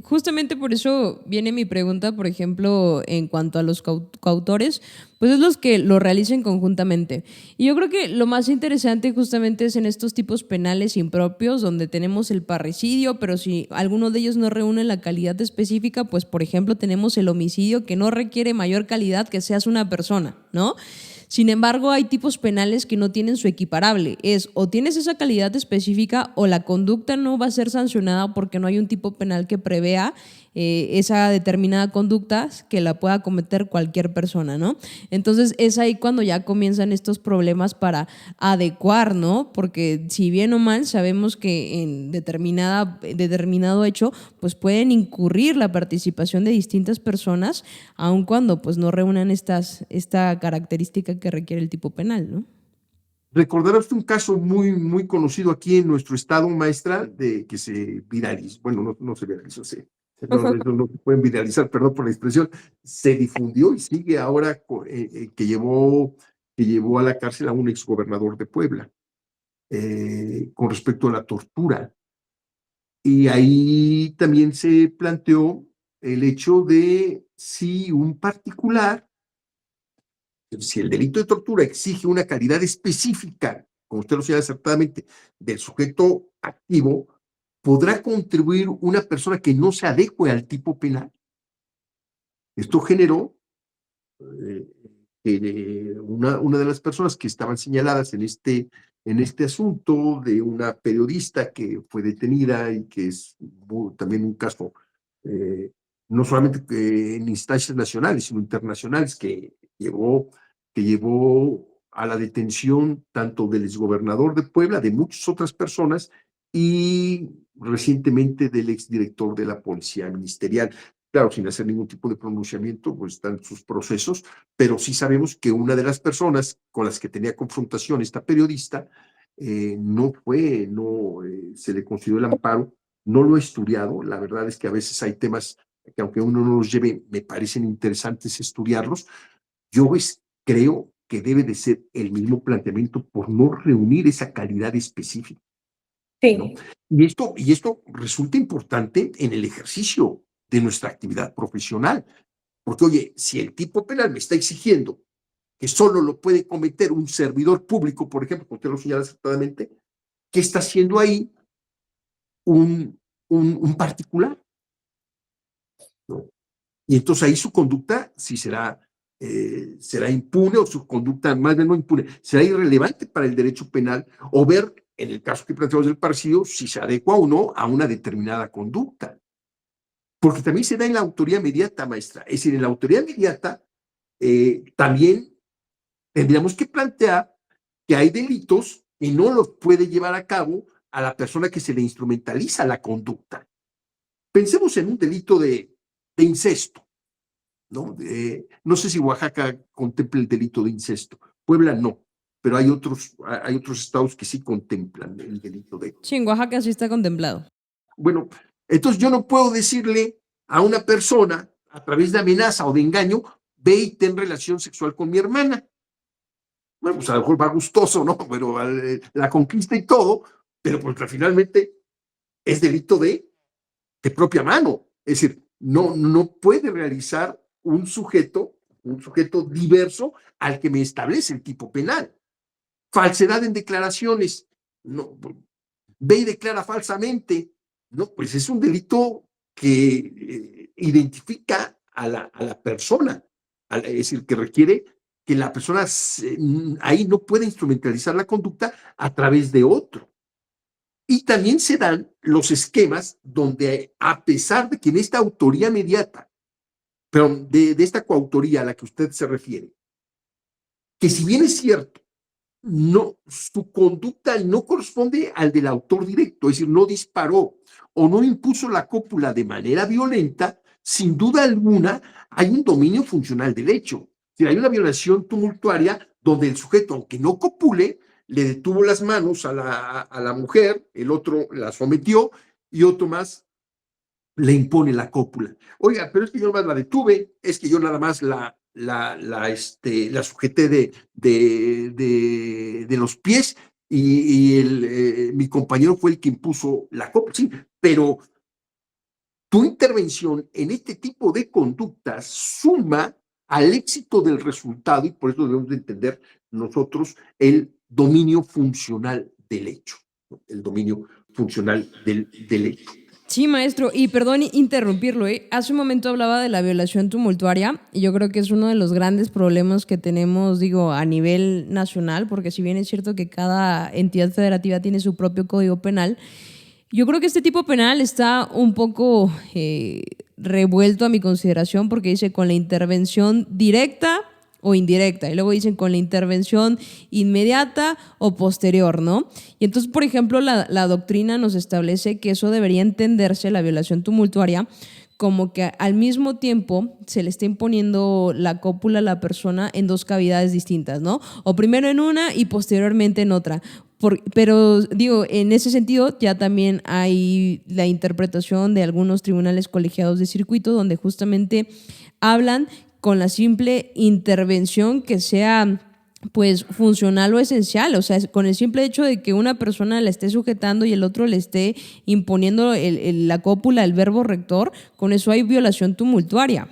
Justamente por eso viene mi pregunta, por ejemplo, en cuanto a los coautores, pues es los que lo realicen conjuntamente. Y yo creo que lo más interesante justamente es en estos tipos penales impropios, donde tenemos el parricidio, pero si alguno de ellos no reúne la calidad específica, pues por ejemplo tenemos el homicidio, que no requiere mayor calidad que seas una persona, ¿no? Sin embargo, hay tipos penales que no tienen su equiparable. Es o tienes esa calidad específica o la conducta no va a ser sancionada porque no hay un tipo penal que prevea esa determinada conducta que la pueda cometer cualquier persona, ¿no? Entonces es ahí cuando ya comienzan estos problemas para adecuar, ¿no? Porque si bien o mal sabemos que en determinado hecho pues pueden incurrir la participación de distintas personas, aun cuando pues no reúnan esta característica que requiere el tipo penal, ¿no?
Recordarás un caso muy conocido aquí en nuestro estado, maestra, de que se viralizó, bueno, no se viralizó, no se pueden viralizar, perdón por la expresión, se difundió y sigue ahora que llevó a la cárcel a un exgobernador de Puebla con respecto a la tortura. Y ahí también se planteó el hecho de si un particular, si el delito de tortura exige una calidad específica, como usted lo señala acertadamente, del sujeto activo, ¿podrá contribuir una persona que no se adecue al tipo penal? Esto generó una de las personas que estaban señaladas en este asunto, de una periodista que fue detenida y que es también un caso, no solamente en instancias nacionales, sino internacionales, que llevó a la detención tanto del exgobernador de Puebla, de muchas otras personas, y recientemente del exdirector de la Policía Ministerial. Claro, sin hacer ningún tipo de pronunciamiento, pues están sus procesos, pero sí sabemos que una de las personas con las que tenía confrontación esta periodista no se le concedió el amparo, no lo he estudiado. La verdad es que a veces hay temas que aunque uno no los lleve, me parecen interesantes estudiarlos. Yo creo que debe de ser el mismo planteamiento por no reunir esa calidad específica.
Sí.
¿No? Y esto resulta importante en el ejercicio de nuestra actividad profesional. Porque, oye, si el tipo penal me está exigiendo que solo lo puede cometer un servidor público, por ejemplo, como usted lo señala acertadamente, ¿qué está haciendo ahí un particular? ¿No? Y entonces ahí su conducta sí será impune, o su conducta más bien no impune, será irrelevante para el derecho penal, o ver, en el caso que planteamos del parecido, si se adecua o no a una determinada conducta. Porque también se da en la autoría inmediata, maestra. Es decir, en la autoría inmediata también tendríamos que plantear que hay delitos y no los puede llevar a cabo a la persona que se le instrumentaliza la conducta. Pensemos en un delito de incesto, ¿no? No sé si Oaxaca contempla el delito de incesto. Puebla no, pero hay otros estados que sí contemplan el delito de...
Sí, en Oaxaca sí está contemplado.
Bueno, entonces yo no puedo decirle a una persona a través de amenaza o de engaño, ve y ten relación sexual con mi hermana. Bueno, pues a lo mejor va gustoso, ¿no? Pero la conquista y todo, pero pues finalmente es delito de propia mano. Es decir, no puede realizar un sujeto diverso al que me establece el tipo penal. Falsedad en declaraciones. No, ve y declara falsamente. No, pues es un delito que identifica a la persona. Es decir, que requiere que la persona ahí no puede instrumentalizar la conducta a través de otro. Y también se dan los esquemas donde, a pesar de que en esta autoría inmediata, pero de esta coautoría a la que usted se refiere, que si bien es cierto, su conducta no corresponde al del autor directo, es decir, no disparó o no impuso la cópula de manera violenta, sin duda alguna hay un dominio funcional del hecho. Es decir, hay una violación tumultuaria donde el sujeto, aunque no copule, le detuvo las manos a la mujer, el otro la sometió y otro más le impone la cópula. Oiga, pero es que yo nada más la detuve, es que yo nada más la sujeté de los pies y mi compañero fue el que impuso la cópula. Sí, pero tu intervención en este tipo de conductas suma al éxito del resultado, y por eso debemos de entender nosotros el dominio funcional del hecho, ¿no? El dominio funcional del hecho.
Sí, maestro, y perdón interrumpirlo, hace un momento hablaba de la violación tumultuaria y yo creo que es uno de los grandes problemas que tenemos, digo, a nivel nacional, porque si bien es cierto que cada entidad federativa tiene su propio código penal, yo creo que este tipo penal está un poco revuelto a mi consideración porque dice con la intervención directa o indirecta, y luego dicen con la intervención inmediata o posterior, ¿no? Y entonces, por ejemplo, la doctrina nos establece que eso debería entenderse, la violación tumultuaria, como que al mismo tiempo se le está imponiendo la cópula a la persona en dos cavidades distintas, ¿no? O primero en una y posteriormente en otra. Pero digo, en ese sentido ya también hay la interpretación de algunos tribunales colegiados de circuito donde justamente hablan con la simple intervención que sea pues funcional o esencial, o sea, con el simple hecho de que una persona la esté sujetando y el otro le esté imponiendo la cópula, el verbo rector, con eso hay violación tumultuaria.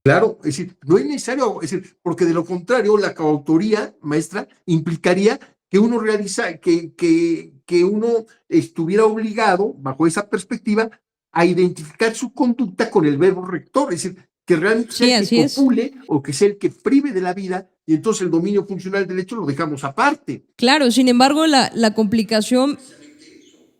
Claro, es decir, no es necesario, es decir, porque de lo contrario, la coautoría, maestra, implicaría que uno que uno estuviera obligado, bajo esa perspectiva, a identificar su conducta con el verbo rector, es decir, que realmente sea el que copule o que sea el que prive de la vida, y entonces el dominio funcional del hecho lo dejamos aparte.
Claro, sin embargo, la complicación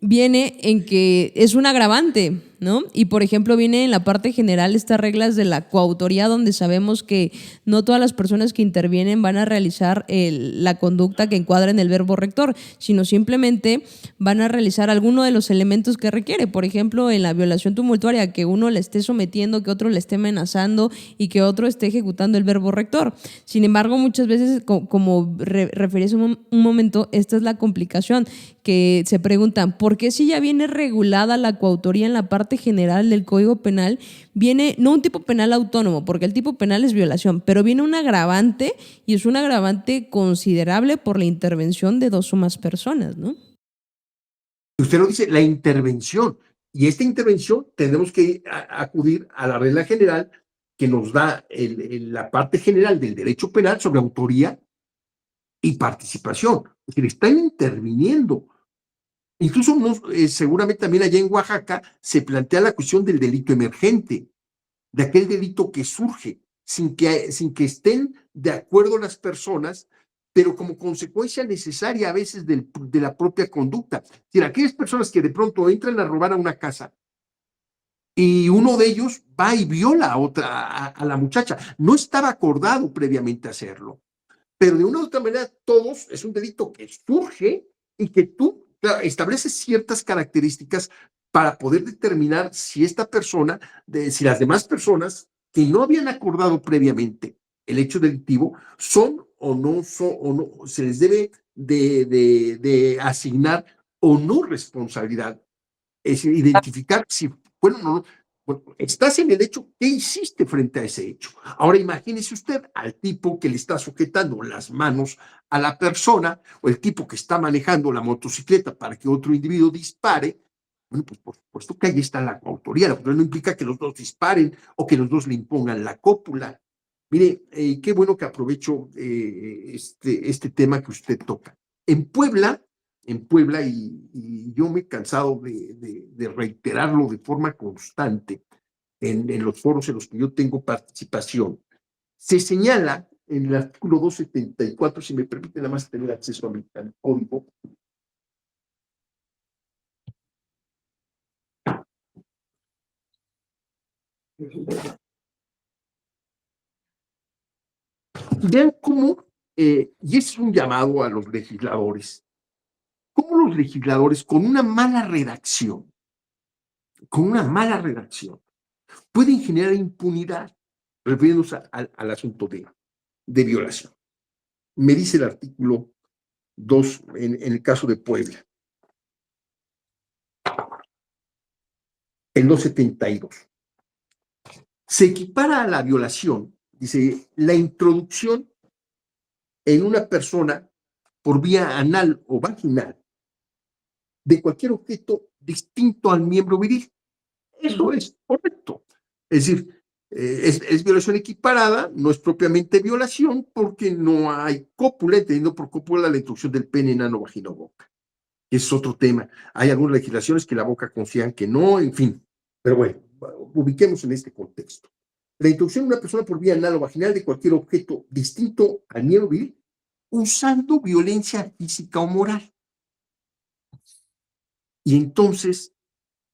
viene en que es un agravante, ¿no? Y por ejemplo viene en la parte general estas reglas de la coautoría donde sabemos que no todas las personas que intervienen van a realizar la conducta que encuadra en el verbo rector, sino simplemente van a realizar alguno de los elementos que requiere. Por ejemplo, en la violación tumultuaria, que uno le esté sometiendo, que otro le esté amenazando y que otro esté ejecutando el verbo rector. Sin embargo, muchas veces, como referías un momento, esta es la complicación, que se preguntan, ¿por qué si ya viene regulada la coautoría en la parte general del Código Penal, viene no un tipo penal autónomo, porque el tipo penal es violación, pero viene un agravante y es un agravante considerable por la intervención de 2 o más personas, ¿no?
Usted lo dice, la intervención. Y esta intervención tenemos que acudir a la regla general que nos da la parte general del derecho penal sobre autoría y participación. Es decir, están interviniendo. Incluso seguramente también allá en Oaxaca se plantea la cuestión del delito emergente, de aquel delito que surge sin que estén de acuerdo las personas, pero como consecuencia necesaria a veces de la propia conducta. Es decir, aquellas personas que de pronto entran a robar a una casa y uno de ellos va y viola a la muchacha. No estaba acordado previamente hacerlo, pero de una u otra manera todos, es un delito que surge y que tú estableces ciertas características para poder determinar si esta persona, si las demás personas que no habían acordado previamente el hecho delictivo son o no, se les debe de asignar o no responsabilidad. Es identificar si fueron o no. Bueno, estás en el hecho, ¿qué hiciste frente a ese hecho? Ahora imagínese usted al tipo que le está sujetando las manos a la persona o el tipo que está manejando la motocicleta para que otro individuo dispare. Bueno, pues por supuesto que ahí está la coautoría. La coautoría no implica que los dos disparen o que los dos le impongan la cópula. Mire, qué bueno que aprovecho este tema que usted toca. En Puebla, y yo me he cansado de reiterarlo de forma constante en los foros en los que yo tengo participación, se señala en el artículo 274, si me permite nada más tener acceso a mi código. Vean cómo, y es un llamado a los legisladores, cómo los legisladores con una mala redacción, pueden generar impunidad, refiriéndose al asunto de violación. Me dice el artículo 2 en el caso de Puebla, el 272. Se equipara a la violación, dice, la introducción en una persona por vía anal o vaginal de cualquier objeto distinto al miembro viril. Eso es correcto. Es decir, es violación equiparada, no es propiamente violación porque no hay cópula, entendiendo por cópula la introducción del pene en ano, vagina o boca. Es otro tema. Hay algunas legislaciones que la boca consideran que no, en fin. Pero bueno, ubiquemos en este contexto. La introducción de una persona por vía anal o vaginal de cualquier objeto distinto al miembro viril usando violencia física o moral. Y entonces,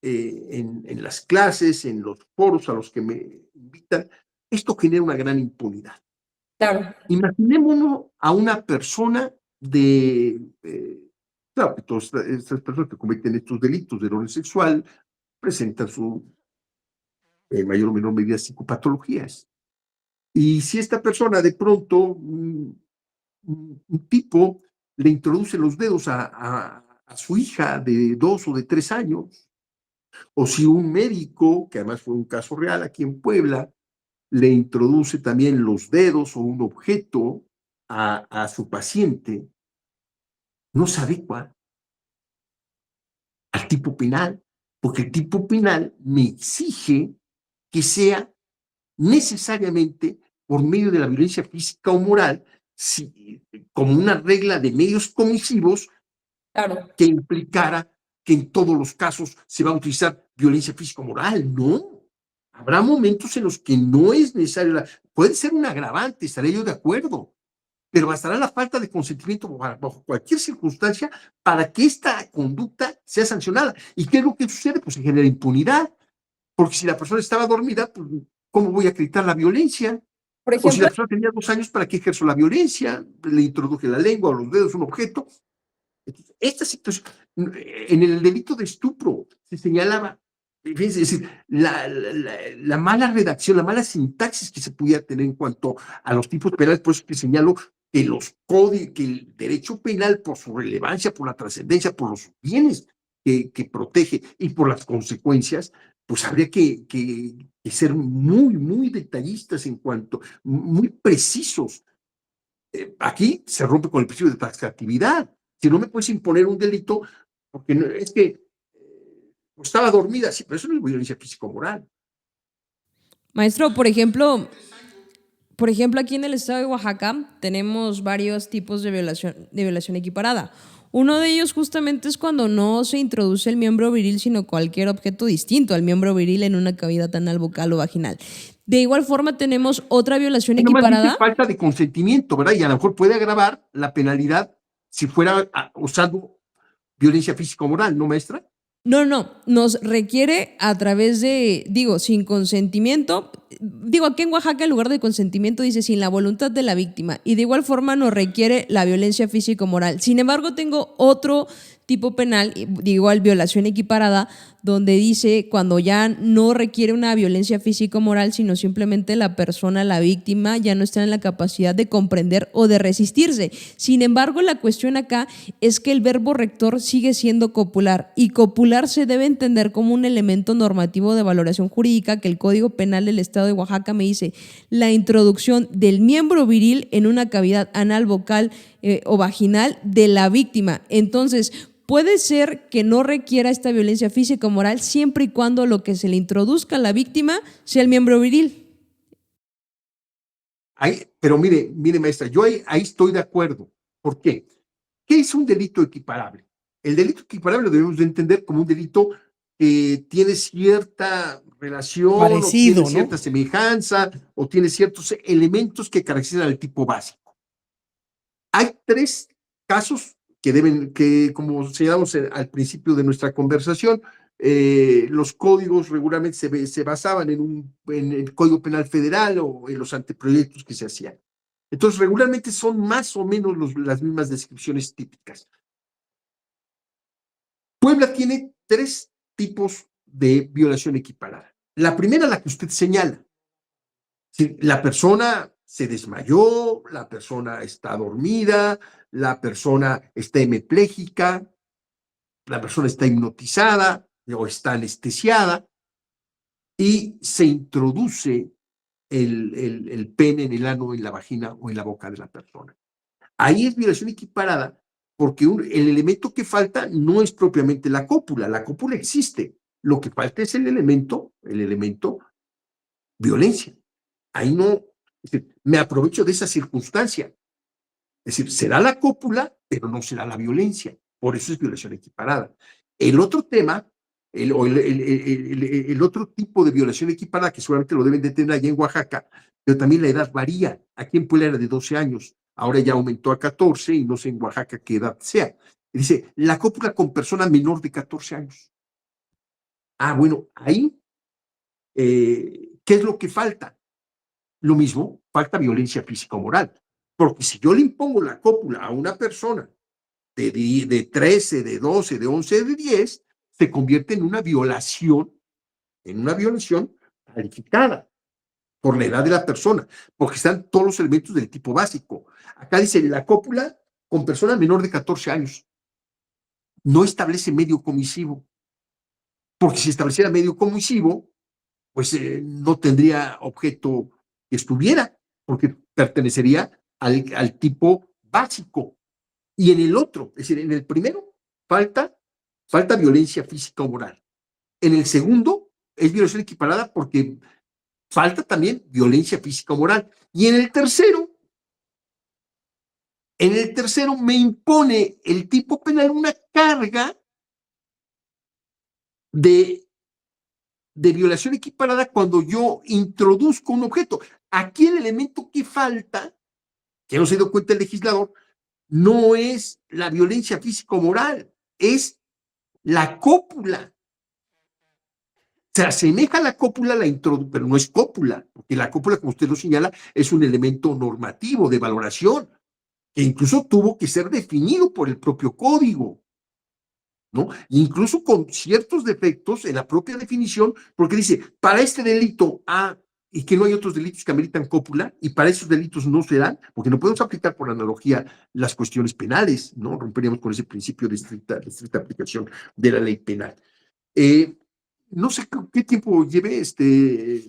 en las clases, en los foros a los que me invitan, esto genera una gran impunidad.
Claro.
Imaginémonos a una persona claro, que todas estas personas que cometen estos delitos de orden sexual presentan en mayor o menor medida psicopatologías. Y si esta persona de pronto, un tipo le introduce los dedos a su hija de 2 o de 3 años, o si un médico, que además fue un caso real aquí en Puebla, le introduce también los dedos o un objeto a su paciente, no se adecua al tipo penal, porque el tipo penal me exige que sea necesariamente por medio de la violencia física o moral, como una regla de medios comisivos, claro, que implicara que en todos los casos se va a utilizar violencia física o moral. No. Habrá momentos en los que no es necesario, puede ser un agravante, estaré yo de acuerdo, pero bastará la falta de consentimiento bajo cualquier circunstancia para que esta conducta sea sancionada. ¿Y qué es lo que sucede? Pues se genera impunidad, porque si la persona estaba dormida, pues, ¿cómo voy a acreditar la violencia? Por ejemplo, o si la persona tenía 2 años, ¿para qué ejerzo la violencia? Le introduje la lengua o los dedos, un objeto. Esta situación, en el delito de estupro, se señalaba, es decir, la mala redacción, la mala sintaxis que se pudiera tener en cuanto a los tipos penales, por eso que señalo que el derecho penal, por su relevancia, por la trascendencia, por los bienes que protege y por las consecuencias, pues habría que ser muy, muy detallistas muy precisos. Aquí se rompe con el principio de taxatividad. Si no me puedes imponer un delito, porque es que estaba dormida, sí, pero eso no es violencia físico-moral.
Maestro, por ejemplo, aquí en el estado de Oaxaca tenemos varios tipos de violación equiparada. Uno de ellos justamente es cuando no se introduce el miembro viril, sino cualquier objeto distinto al miembro viril en una cavidad anal, vocal o vaginal. De igual forma tenemos otra violación equiparada.
Dice falta de consentimiento, ¿verdad? Y a lo mejor puede agravar la penalidad si fuera usando violencia físico-moral, ¿no, maestra?
No, nos requiere a través de, sin consentimiento, aquí en Oaxaca en lugar de consentimiento dice sin la voluntad de la víctima, y de igual forma nos requiere la violencia físico-moral. Sin embargo, tengo otro tipo penal, igual violación equiparada, donde dice cuando ya no requiere una violencia físico-moral, sino simplemente la persona, la víctima, ya no está en la capacidad de comprender o de resistirse. Sin embargo, la cuestión acá es que el verbo rector sigue siendo copular, y copular se debe entender como un elemento normativo de valoración jurídica que el Código Penal del Estado de Oaxaca me dice: la introducción del miembro viril en una cavidad anal, vocal o vaginal de la víctima. Entonces, puede ser que no requiera esta violencia física o moral siempre y cuando lo que se le introduzca a la víctima sea el miembro viril.
Pero mire, maestra, yo ahí estoy de acuerdo. ¿Por qué? ¿Qué es un delito equiparable? El delito equiparable lo debemos de entender como un delito que tiene cierta relación,
parecido,
o tiene cierta semejanza, o tiene ciertos elementos que caracterizan al tipo básico. Hay 3 casos que como señalamos al principio de nuestra conversación, los códigos regularmente se basaban en el Código Penal Federal o en los anteproyectos que se hacían. Entonces, regularmente son más o menos las mismas descripciones típicas. Puebla tiene 3 tipos de violación equiparada. La primera, la que usted señala. Si la persona se desmayó, la persona está dormida, la persona está hemipléjica, la persona está hipnotizada o está anestesiada y se introduce el pene en el ano, en la vagina o en la boca de la persona. Ahí es violación equiparada porque el elemento que falta no es propiamente la cópula existe, lo que falta es el elemento violencia. Ahí no, me aprovecho de esa circunstancia. Es decir, será la cópula, pero no será la violencia. Por eso es violación equiparada. El otro tema, el otro tipo de violación equiparada, que seguramente lo deben de tener allá en Oaxaca, pero también la edad varía. Aquí en Puebla era de 12 años, ahora ya aumentó a 14 y no sé en Oaxaca qué edad sea. Dice, la cópula con persona menor de 14 años. Bueno, ahí, ¿qué es lo que falta? Lo mismo, falta violencia físico-moral. Porque si yo le impongo la cópula a una persona de 13, de 12, de 11, de 10, se convierte en una violación calificada por la edad de la persona, porque están todos los elementos del tipo básico. Acá dice la cópula con persona menor de 14 años. No establece medio comisivo, porque si estableciera medio comisivo, pues no tendría objeto que estuviera, porque pertenecería al tipo básico. Y en el otro, es decir, en el primero, falta violencia física o moral. En el segundo, es violación equiparada porque falta también violencia física o moral. Y en el tercero me impone el tipo penal una carga de violación equiparada cuando yo introduzco un objeto. Aquí el elemento que falta, que no se dio cuenta el legislador, no es la violencia físico-moral, es la cópula. Se asemeja a la cópula, pero no es cópula, porque la cópula, como usted lo señala, es un elemento normativo de valoración, que incluso tuvo que ser definido por el propio código, ¿no? Incluso con ciertos defectos en la propia definición, porque dice, para este delito y que no hay otros delitos que ameritan cópula, y para esos delitos no se dan, porque no podemos aplicar por analogía las cuestiones penales, ¿no? Romperíamos con ese principio de estricta aplicación de la ley penal. No sé qué tiempo lleve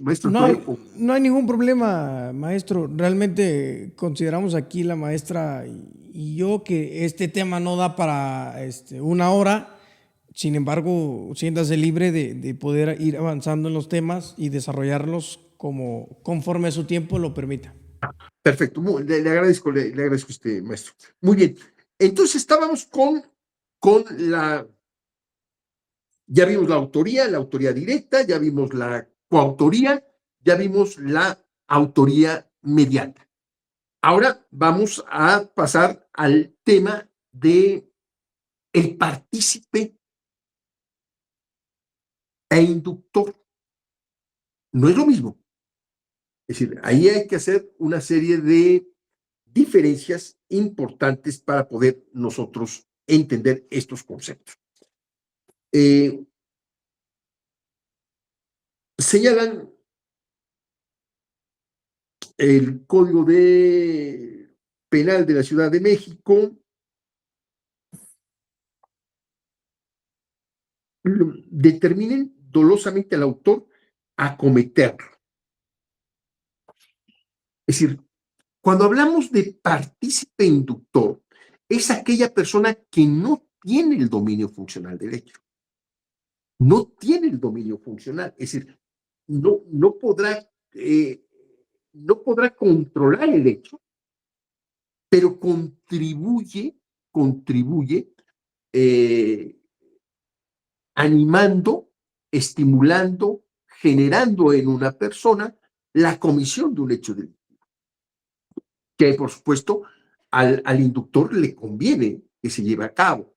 maestro Antonio.
No hay ningún problema, maestro. Realmente consideramos aquí la maestra y yo que este tema no da para 1 hora. Sin embargo, siéntase libre de poder ir avanzando en los temas y desarrollarlos conforme su tiempo lo permita.
Perfecto, le agradezco, le agradezco maestro. Muy bien, entonces estábamos con la... Ya vimos la autoría directa, ya vimos la coautoría, ya vimos la autoría mediata. Ahora vamos a pasar al tema de el partícipe e inductor. No es lo mismo. Es decir, ahí hay que hacer una serie de diferencias importantes para poder nosotros entender estos conceptos. Señalan el Código Penal de la Ciudad de México, determinen dolosamente al autor a cometerlo. Es decir, cuando hablamos de partícipe inductor, es aquella persona que no tiene el dominio funcional del hecho. No tiene el dominio funcional, es decir, no podrá controlar el hecho, pero contribuye animando, estimulando, generando en una persona la comisión de un hecho delictivo. Que, por supuesto, al inductor le conviene que se lleve a cabo.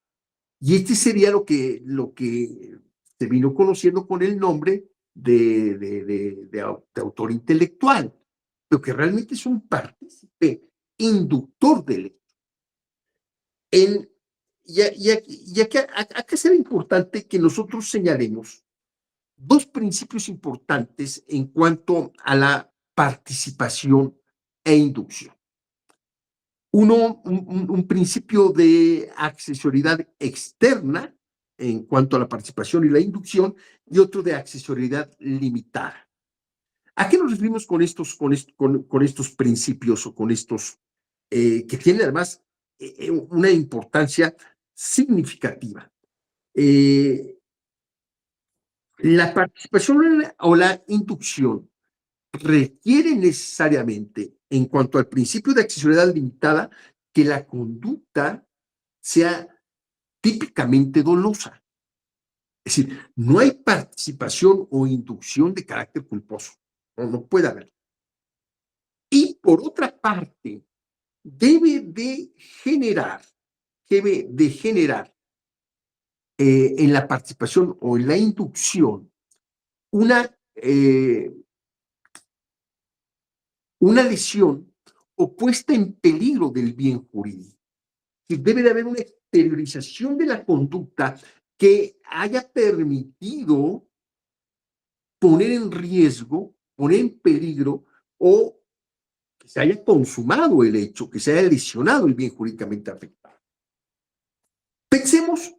Y este sería lo que se vino conociendo con el nombre de autor intelectual, pero que realmente es un partícipe inductor del hecho. Y acá será importante que nosotros señalemos 2 principios importantes en cuanto a la participación e inducción. Uno, un principio de accesoriedad externa en cuanto a la participación y la inducción, y otro de accesoriedad limitada. ¿A qué nos referimos con estos principios o con estos que tienen además una importancia significativa? La participación o la inducción requiere necesariamente, en cuanto al principio de accesoriedad limitada, que la conducta sea típicamente dolosa. Es decir, no hay participación o inducción de carácter culposo. No puede haber. Y por otra parte, debe de generar en la participación o en la inducción una lesión o puesta en peligro del bien jurídico. Debe de haber una exteriorización de la conducta que haya permitido poner en riesgo, poner en peligro o que se haya consumado el hecho, que se haya lesionado el bien jurídicamente afectado. Pensemos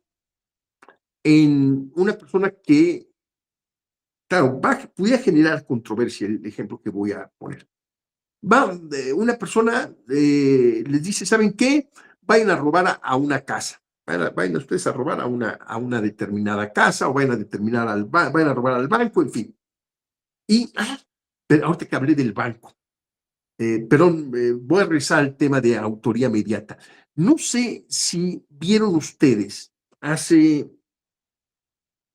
en una persona que, claro, pudiera generar controversia el ejemplo que voy a poner. Una persona les dice, ¿saben qué? Vayan a robar a una casa. Vayan ustedes a robar a una determinada casa o vayan a robar al banco, en fin. Pero ahorita que hablé del banco, perdón, voy a regresar al tema de autoría mediata. No sé si vieron ustedes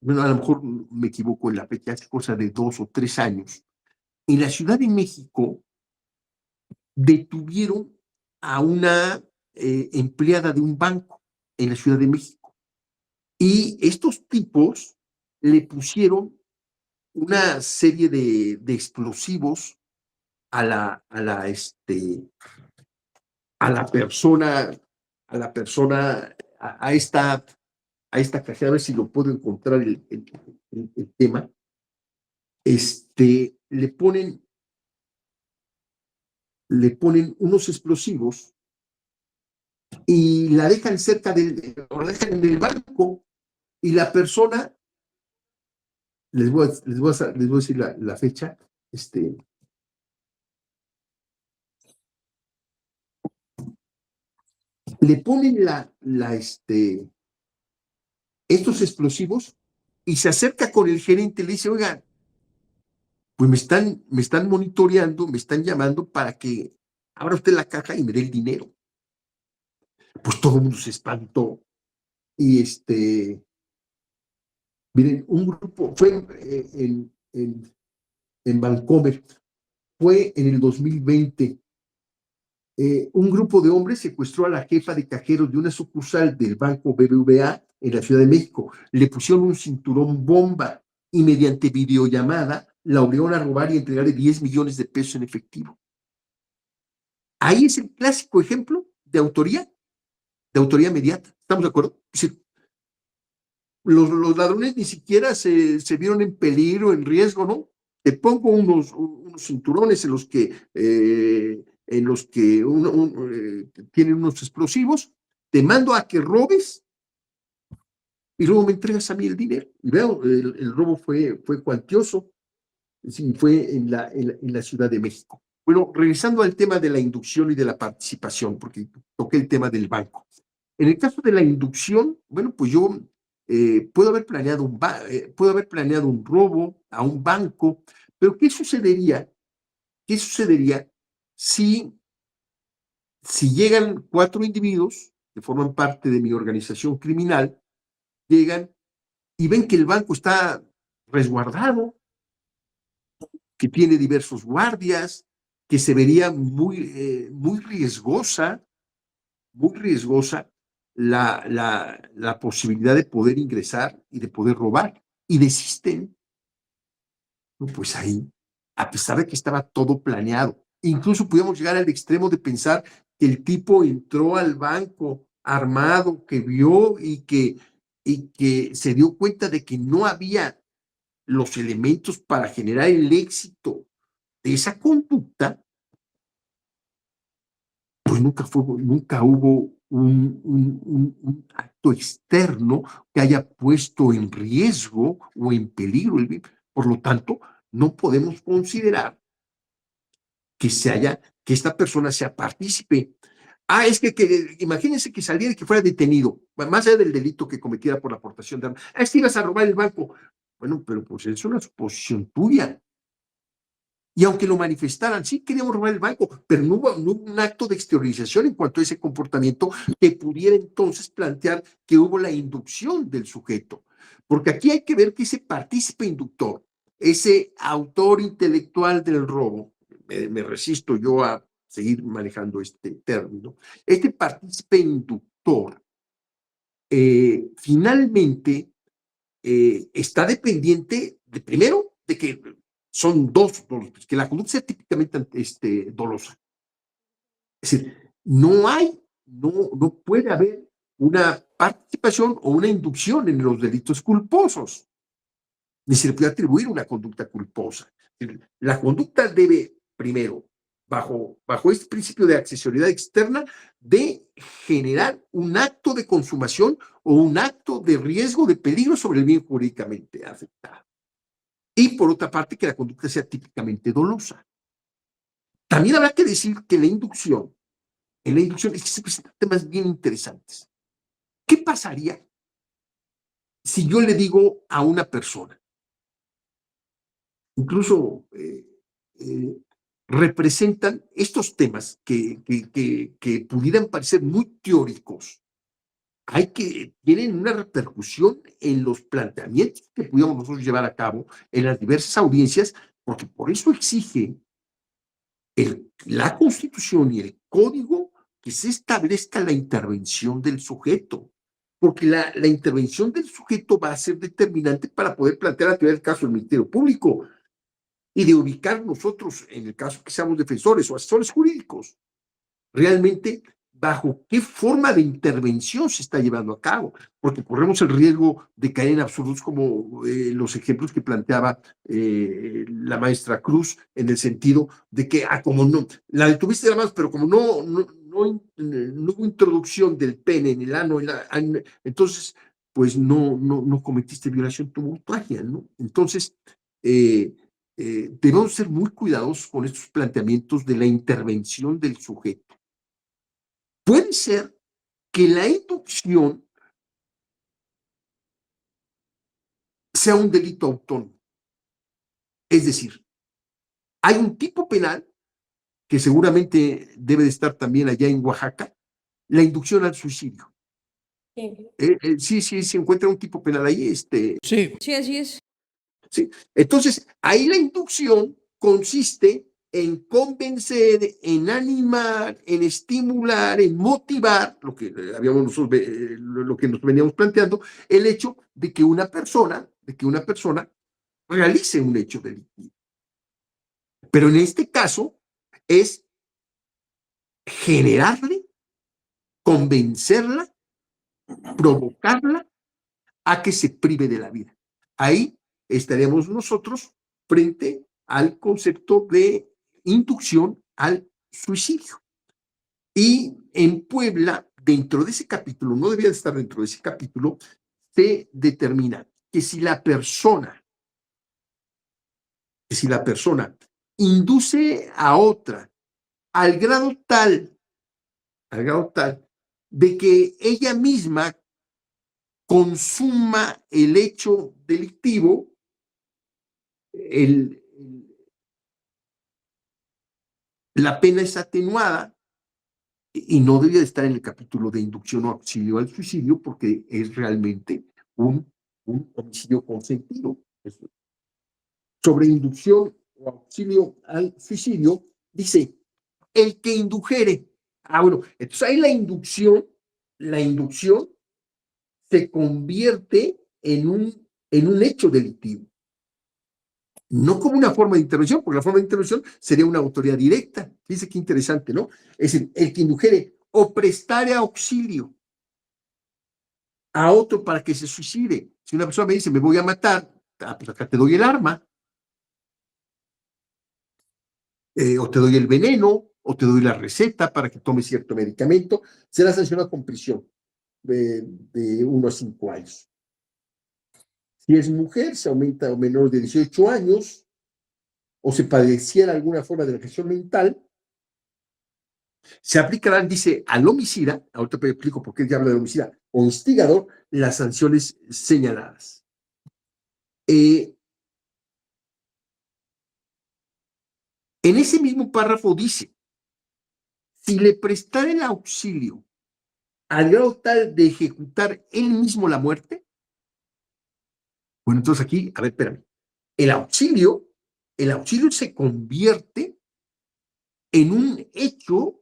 bueno, a lo mejor me equivoco en la fecha, hace cosa de 2 o 3 años, en la Ciudad de México detuvieron a una empleada de un banco en la Ciudad de México. Y estos tipos le pusieron una serie de explosivos a esta cajera, a ver si lo puedo encontrar el tema. Le ponen le ponen unos explosivos y la dejan o la dejan en el banco, y la persona, les voy a decir la fecha, le ponen estos explosivos y se acerca con el gerente y le dice: oiga, pues me están monitoreando, me están llamando para que abra usted la caja y me dé el dinero. Pues todo el mundo se espantó. Y miren, un grupo fue en Vancomer, fue en el 2020. Un grupo de hombres secuestró a la jefa de cajeros de una sucursal del Banco BBVA en la Ciudad de México. Le pusieron un cinturón bomba y mediante videollamada la obligaron a robar y entregarle 10 millones de pesos en efectivo. Ahí es el clásico ejemplo de autoría inmediata. ¿Estamos de acuerdo? Es decir, los ladrones ni siquiera se vieron en peligro, en riesgo, ¿no? Te pongo unos cinturones en los que tienen unos explosivos, te mando a que robes y luego me entregas a mí el dinero. Y veo, el robo fue cuantioso, sí, fue en la Ciudad de México. Bueno, regresando al tema de la inducción y de la participación, porque toqué el tema del banco. En el caso de la inducción, bueno, pues yo puedo haber planeado un robo a un banco, pero ¿qué sucedería si llegan 4 individuos que forman parte de mi organización criminal, llegan y ven que el banco está resguardado, que tiene diversos guardias, que se vería muy riesgosa la posibilidad de poder ingresar y de poder robar, y desisten? Pues ahí, a pesar de que estaba todo planeado, incluso pudimos llegar al extremo de pensar que el tipo entró al banco armado, que vio y que se dio cuenta de que no había los elementos para generar el éxito de esa conducta, pues nunca hubo un acto externo que haya puesto en riesgo o en peligro el bien. Por lo tanto, no podemos considerar que esta persona sea partícipe. Es que imagínense que saliera y que fuera detenido, más allá del delito que cometiera por la aportación de armas. Es que ibas a robar el banco. Bueno, pero pues es una suposición tuya. Y aunque lo manifestaran, sí queríamos robar el banco, pero no hubo un acto de exteriorización en cuanto a ese comportamiento que pudiera entonces plantear que hubo la inducción del sujeto. Porque aquí hay que ver que ese partícipe inductor, ese autor intelectual del robo, me resisto yo a seguir manejando este término, este partícipe inductor finalmente está dependiente primero de que son dos, que la conducta sea típicamente dolosa. Es decir, no puede haber una participación o una inducción en los delitos culposos, ni se le puede atribuir una conducta culposa. La conducta debe, primero, bajo este principio de accesoriedad externa, de generar un acto de consumación o un acto de riesgo, de peligro sobre el bien jurídicamente afectado. Y por otra parte, que la conducta sea típicamente dolosa. También habrá que decir que en la inducción es que se presentan temas bien interesantes. ¿Qué pasaría si yo le digo a una persona, incluso representan estos temas que pudieran parecer muy teóricos, tienen una repercusión en los planteamientos que pudiéramos nosotros llevar a cabo en las diversas audiencias, porque por eso exige la Constitución y el Código que se establezca la intervención del sujeto, porque la intervención del sujeto va a ser determinante para poder plantear la teoría del caso del Ministerio Público y de ubicar nosotros, en el caso que seamos defensores o asesores jurídicos, realmente bajo qué forma de intervención se está llevando a cabo, porque corremos el riesgo de caer en absurdos como los ejemplos que planteaba la maestra Cruz, en el sentido de que, como no, la detuviste de la mano, pero como no hubo introducción del pene en el ano, entonces, pues no cometiste violación tumultuaria, ¿no? Entonces, debemos ser muy cuidadosos con estos planteamientos de la intervención del sujeto. Puede ser que la inducción sea un delito autónomo. Es decir, hay un tipo penal que seguramente debe de estar también allá en Oaxaca, la inducción al suicidio. Sí, se encuentra un tipo penal ahí.
Sí, así es.
Sí. Entonces, ahí la inducción consiste en convencer, en animar, en estimular, en motivar, lo que lo que nos veníamos planteando, el hecho de que una persona realice un hecho delictivo. Pero en este caso es generarle, convencerla, provocarla a que se prive de la vida. Ahí estaríamos nosotros frente al concepto de inducción al suicidio. Y en Puebla, dentro de ese capítulo, no debía de estar dentro de ese capítulo, se determina que si la persona induce a otra al grado tal de que ella misma consuma el hecho delictivo, la pena es atenuada y no debería de estar en el capítulo de inducción o auxilio al suicidio porque es realmente un homicidio consentido. Sobre inducción o auxilio al suicidio, dice, el que indujere. Bueno, entonces ahí la inducción se convierte en un hecho delictivo. No como una forma de intervención, porque la forma de intervención sería una autoridad directa. Fíjense qué interesante, ¿no? Es decir, el que indujere o prestare auxilio a otro para que se suicide. Si una persona me dice, me voy a matar, pues acá te doy el arma, o te doy el veneno, o te doy la receta para que tomes cierto medicamento, será sancionado con prisión de 1 a 5 años. Si es mujer, se aumenta a menor de 18 años, o se padeciera alguna forma de agresión mental, se aplicarán, dice, al homicida, ahorita te explico por qué ya habla de homicida, o instigador, las sanciones señaladas. En ese mismo párrafo dice, si le prestara el auxilio al grado tal de ejecutar él mismo la muerte, bueno, entonces aquí, a ver, espérame, el auxilio se convierte en un hecho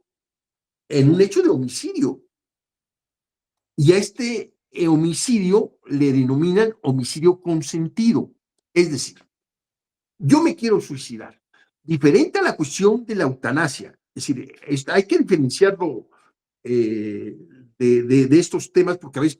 de homicidio. Y a este homicidio le denominan homicidio consentido. Es decir, yo me quiero suicidar. Diferente a la cuestión de la eutanasia. Es decir, hay que diferenciarlo de estos temas porque a veces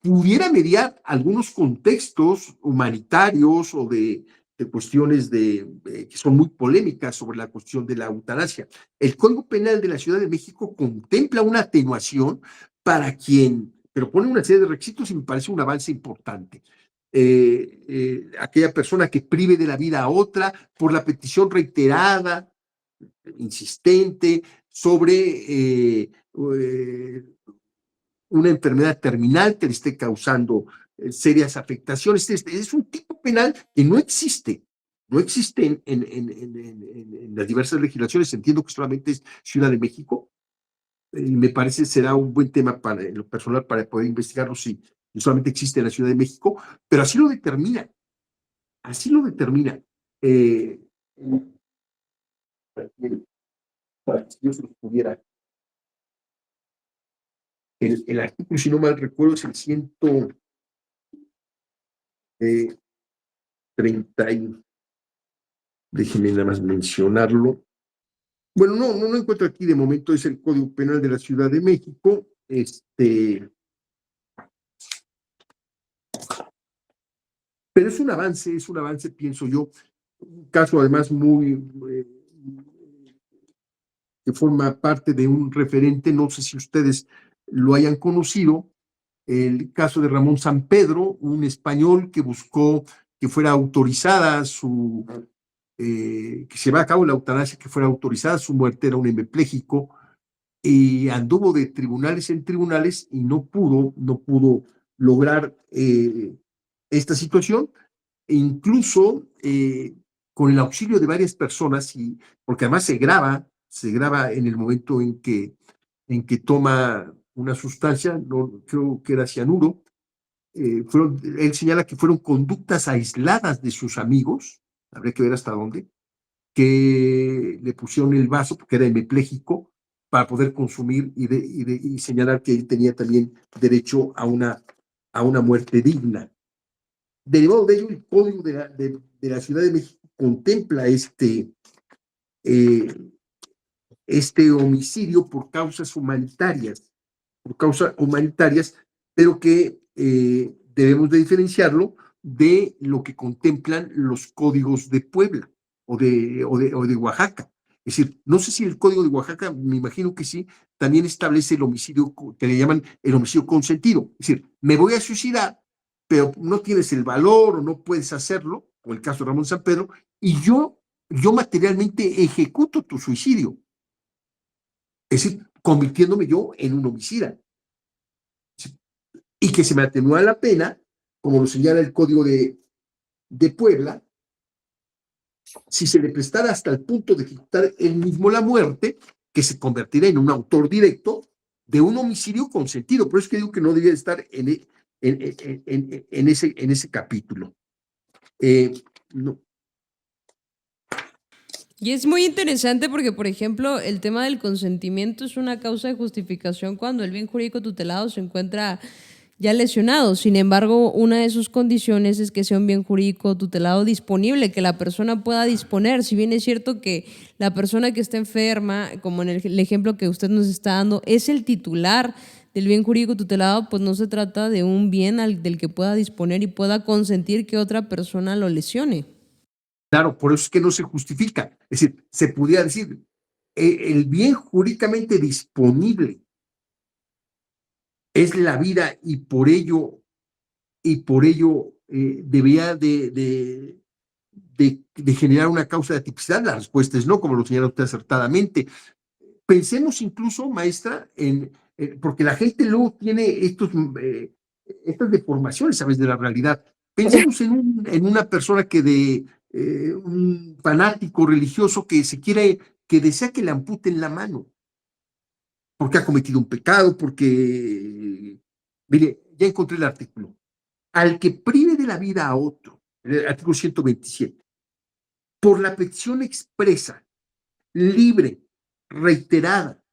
pudiera mediar algunos contextos humanitarios o de cuestiones que son muy polémicas sobre la cuestión de la eutanasia. El Código Penal de la Ciudad de México contempla una atenuación para pero pone una serie de requisitos y me parece un avance importante. Aquella persona que prive de la vida a otra por la petición reiterada, insistente, sobre una enfermedad terminal que le esté causando serias afectaciones. Es un tipo penal que no existe en las diversas legislaciones. Entiendo que solamente es Ciudad de México. Y me parece será un buen tema para lo personal para poder investigarlo si solamente existe en la Ciudad de México, pero así lo determina. Para que yo se los pudiera. El artículo, si no mal recuerdo, es el 130. Déjenme nada más mencionarlo. Bueno, no encuentro aquí de momento, es el Código Penal de la Ciudad de México. Pero es un avance, pienso yo. Un caso además que forma parte de un referente, no sé si ustedes lo hayan conocido, el caso de Ramón Sampedro, un español que buscó que fuera autorizada que se llevara a cabo la eutanasia, que fuera autorizada su muerte, era un hemipléjico, y anduvo de tribunales en tribunales y no pudo lograr esta situación, e incluso con el auxilio de varias personas, porque además se graba en el momento en que toma una sustancia, no, creo que era cianuro. Él señala que fueron conductas aisladas de sus amigos, habría que ver hasta dónde, que le pusieron el vaso, porque era hemipléjico, para poder consumir y señalar que él tenía también derecho a una muerte digna. Derivado de ello, el Código de la Ciudad de México contempla este homicidio por causas humanitarias, pero que debemos de diferenciarlo de lo que contemplan los códigos de Puebla o de Oaxaca. Es decir, no sé si el Código de Oaxaca, me imagino que sí, también establece el homicidio que le llaman el homicidio consentido. Es decir, me voy a suicidar, pero no tienes el valor o no puedes hacerlo, como el caso de Ramón Sampedro, y yo materialmente ejecuto tu suicidio. Es decir, convirtiéndome yo en un homicida. Y que se me atenúa la pena, como lo señala el Código de Puebla, si se le prestara hasta el punto de ejecutar él mismo la muerte, que se convertirá en un autor directo de un homicidio consentido. Por eso es que digo que no debía estar en ese capítulo. No.
Y es muy interesante porque, por ejemplo, el tema del consentimiento es una causa de justificación cuando el bien jurídico tutelado se encuentra ya lesionado. Sin embargo, una de sus condiciones es que sea un bien jurídico tutelado disponible, que la persona pueda disponer. Si bien es cierto que la persona que está enferma, como en el ejemplo que usted nos está dando, es el titular del bien jurídico tutelado, pues no se trata de un bien del que pueda disponer y pueda consentir que otra persona lo lesione.
Claro, por eso es que no se justifica. Es decir, se pudiera decir, el bien jurídicamente disponible es la vida y por ello debería de generar una causa de tipicidad. La respuesta es no, como lo señala usted acertadamente. Pensemos incluso, maestra, porque la gente luego tiene estas deformaciones, ¿sabes?, de la realidad. Pensemos en una persona que un fanático religioso que desea que le amputen la mano, porque ha cometido un pecado, mire, ya encontré el artículo. Al que prive de la vida a otro, el artículo 127, por la petición expresa, libre, reiterada,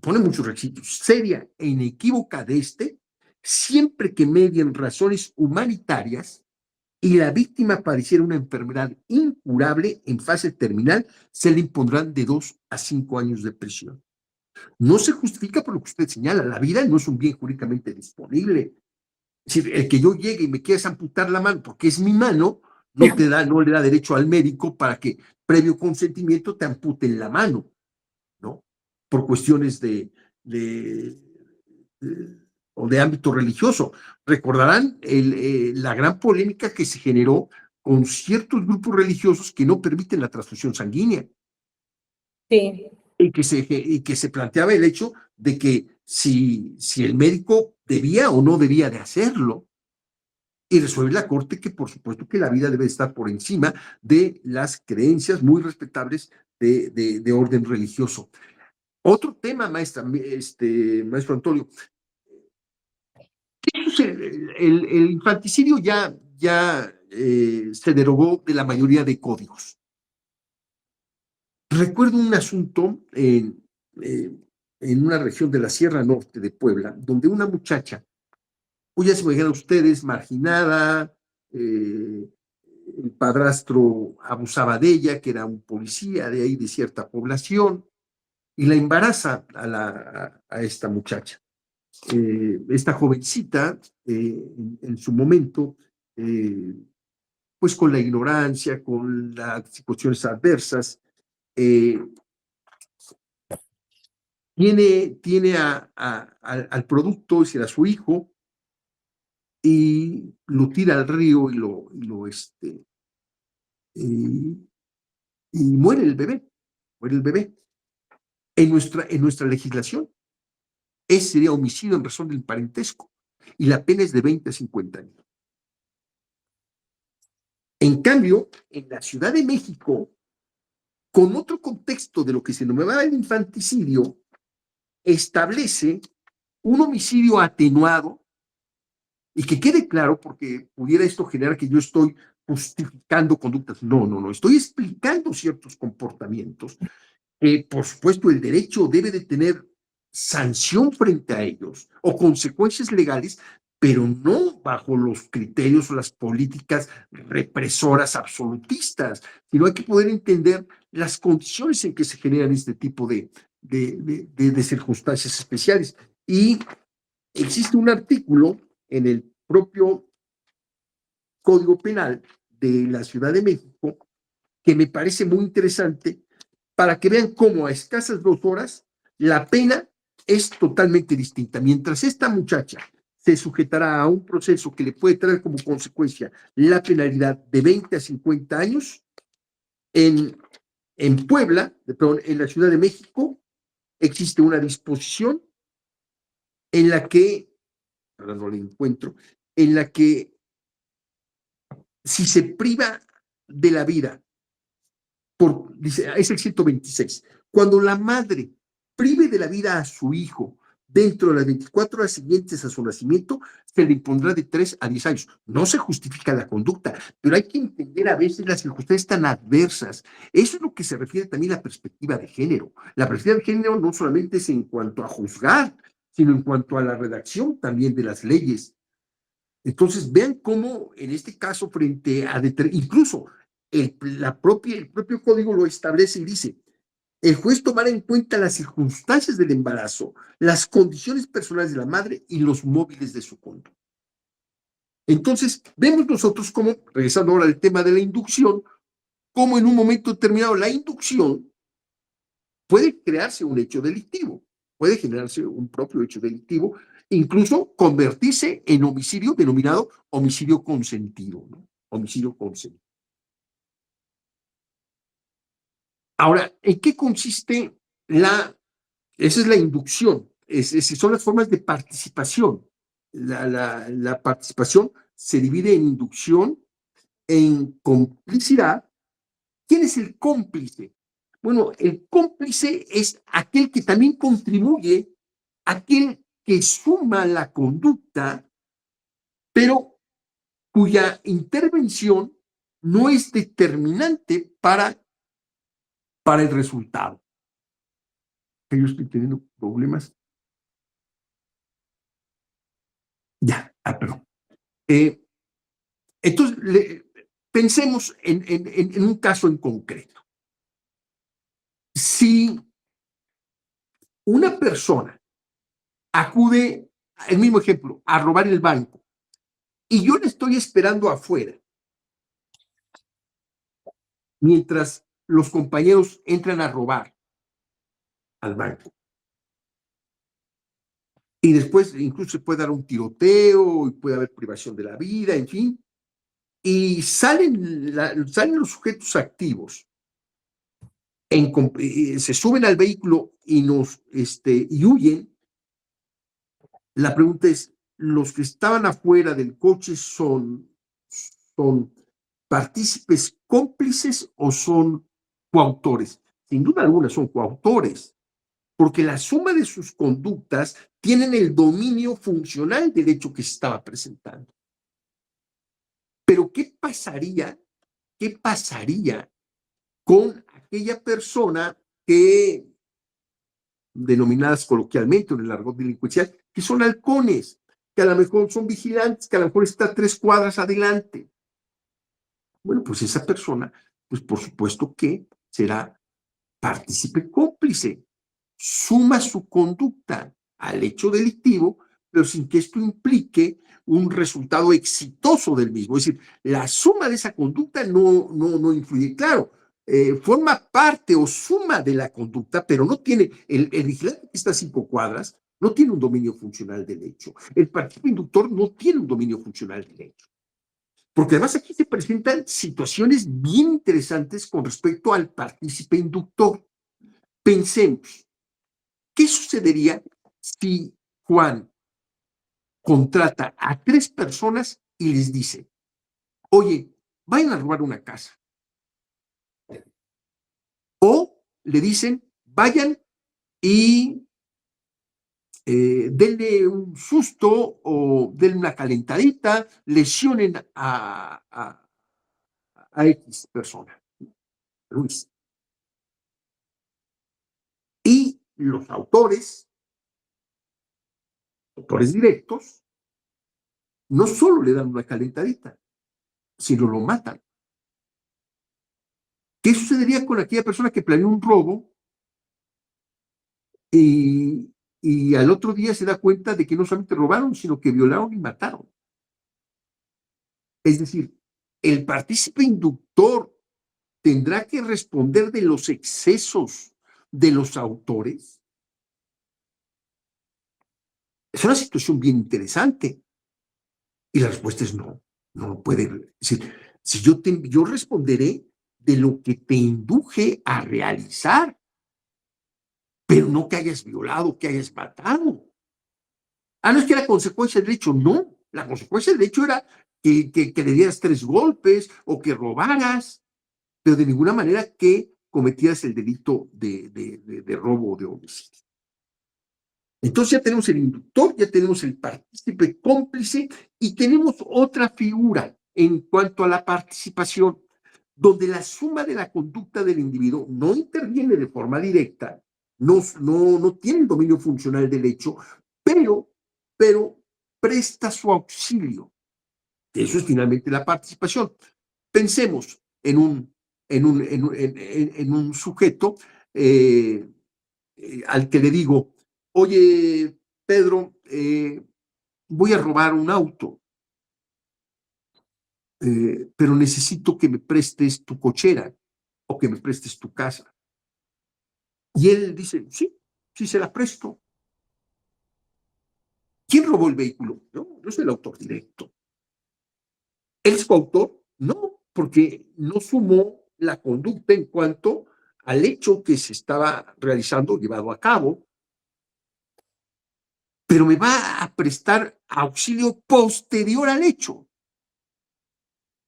pone muchos requisitos, seria e inequívoca de siempre que medien razones humanitarias y la víctima padeciera una enfermedad incurable en fase terminal, se le impondrán de 2 a 5 años de prisión. No se justifica por lo que usted señala, la vida no es un bien jurídicamente disponible. Es decir, el que yo llegue y me quieras amputar la mano porque es mi mano, no le da derecho al médico para que, previo consentimiento, te amputen la mano, ¿no? Por cuestiones o de ámbito religioso. Recordarán la gran polémica que se generó con ciertos grupos religiosos que no permiten la transfusión sanguínea.
Sí.
Y que se planteaba el hecho de que si el médico debía o no debía de hacerlo. Y resuelve la Corte que, por supuesto, que la vida debe estar por encima de las creencias muy respetables de orden religioso. Otro tema, maestro Antonio. El infanticidio ya se derogó de la mayoría de códigos. Recuerdo un asunto en una región de la Sierra Norte de Puebla, donde una muchacha, ya se imaginan ustedes, marginada, el padrastro abusaba de ella, que era un policía de ahí de cierta población, y la embaraza a esta muchacha. Esta jovencita, en su momento, pues con la ignorancia, con las situaciones adversas, tiene al producto, es decir, a su hijo, y lo tira al río y muere el bebé. Muere el bebé. En nuestra legislación, ese sería homicidio en razón del parentesco, y la pena es de 20 a 50 años. En cambio, en la Ciudad de México, con otro contexto de lo que se denominaba el infanticidio, establece un homicidio atenuado, y que quede claro, porque pudiera esto generar que yo estoy justificando conductas. No, estoy explicando ciertos comportamientos. Por supuesto, el derecho debe de tener sanción frente a ellos o consecuencias legales, pero no bajo los criterios o las políticas represoras absolutistas, sino hay que poder entender las condiciones en que se generan este tipo de circunstancias especiales. Y existe un artículo en el propio Código Penal de la Ciudad de México que me parece muy interesante para que vean cómo a escasas 2 horas la pena es totalmente distinta. Mientras esta muchacha se sujetará a un proceso que le puede traer como consecuencia la penalidad de 20 a 50 años, en Puebla, perdón, en la Ciudad de México, existe una disposición en la que, ahora no la encuentro, en la que si se priva de la vida, dice, es el 126, cuando la madre prive de la vida a su hijo dentro de las 24 horas siguientes a su nacimiento, se le impondrá de 3 a 10 años. No se justifica la conducta, pero hay que entender a veces las circunstancias tan adversas. Eso es lo que se refiere también a la perspectiva de género. La perspectiva de género no solamente es en cuanto a juzgar, sino en cuanto a la redacción también de las leyes. Entonces, vean cómo en este caso, frente a incluso el propio código lo establece y dice: el juez tomará en cuenta las circunstancias del embarazo, las condiciones personales de la madre y los móviles de su conducta. Entonces, vemos nosotros cómo, regresando ahora al tema de la inducción, cómo en un momento determinado la inducción puede crearse un hecho delictivo, puede generarse un propio hecho delictivo, incluso convertirse en homicidio denominado homicidio consentido, ¿no? Homicidio consentido. Ahora, ¿en qué consiste esa es la inducción? Son las formas de participación. La participación se divide en inducción, en complicidad. ¿Quién es el cómplice? Bueno, el cómplice es aquel que también contribuye, aquel que suma la conducta, pero cuya intervención no es determinante para el resultado. Yo estoy teniendo problemas. Ya, perdón. Entonces, pensemos en un caso en concreto. Si una persona acude, el mismo ejemplo, a robar el banco, y yo le estoy esperando afuera, mientras los compañeros entran a robar al banco, y después incluso se puede dar un tiroteo, y puede haber privación de la vida, en fin, y salen los sujetos activos, se suben al vehículo y huyen. La pregunta es: ¿los que estaban afuera del coche son partícipes cómplices o son coautores? Sin duda alguna son coautores, porque la suma de sus conductas tienen el dominio funcional del hecho que se estaba presentando. Pero ¿qué pasaría con aquella persona que, denominadas coloquialmente en el argot delincuencial, que son halcones, que a lo mejor son vigilantes, que a lo mejor está 3 cuadras adelante? Bueno, pues esa persona, pues por supuesto que será partícipe cómplice. suma su conducta al hecho delictivo, pero sin que esto implique un resultado exitoso del mismo. Es decir, la suma de esa conducta no influye. Claro, forma parte o suma de la conducta, pero no tiene, el vigilante que está a 5 cuadras no tiene un dominio funcional del hecho. El partícipe inductor no tiene un dominio funcional del hecho. Porque además aquí se presentan situaciones bien interesantes con respecto al partícipe inductor. Pensemos, ¿qué sucedería si Juan contrata a 3 personas y les dice, oye, vayan a robar una casa? O le dicen, vayan y denle un susto o denle una calentadita, lesionen a X persona, Luis. Y los autores directos, no solo le dan una calentadita, sino lo matan. ¿Qué sucedería con aquella persona que planeó un robo y al otro día se da cuenta de que no solamente robaron, sino que violaron y mataron? Es decir, el partícipe inductor tendrá que responder de los excesos de los autores. Es una situación bien interesante. Y la respuesta es no, no puede. Es decir, si yo responderé de lo que te induje a realizar, pero no que hayas violado, que hayas matado. No es que era consecuencia del hecho, no. La consecuencia del hecho era que le dieras 3 golpes o que robaras, pero de ninguna manera que cometieras el delito de robo o de homicidio. Entonces ya tenemos el inductor, ya tenemos el partícipe cómplice y tenemos otra figura en cuanto a la participación, donde la suma de la conducta del individuo no interviene de forma directa, no tiene el dominio funcional del hecho, pero presta su auxilio. Eso es finalmente la participación. Pensemos en un sujeto al que le digo, oye, Pedro, voy a robar un auto, pero necesito que me prestes tu cochera o que me prestes tu casa. Y él dice, sí se la presto. ¿Quién robó el vehículo? No soy el autor directo. ¿Él es coautor? No, porque no sumó la conducta en cuanto al hecho que se estaba realizando, llevado a cabo, pero me va a prestar auxilio posterior al hecho,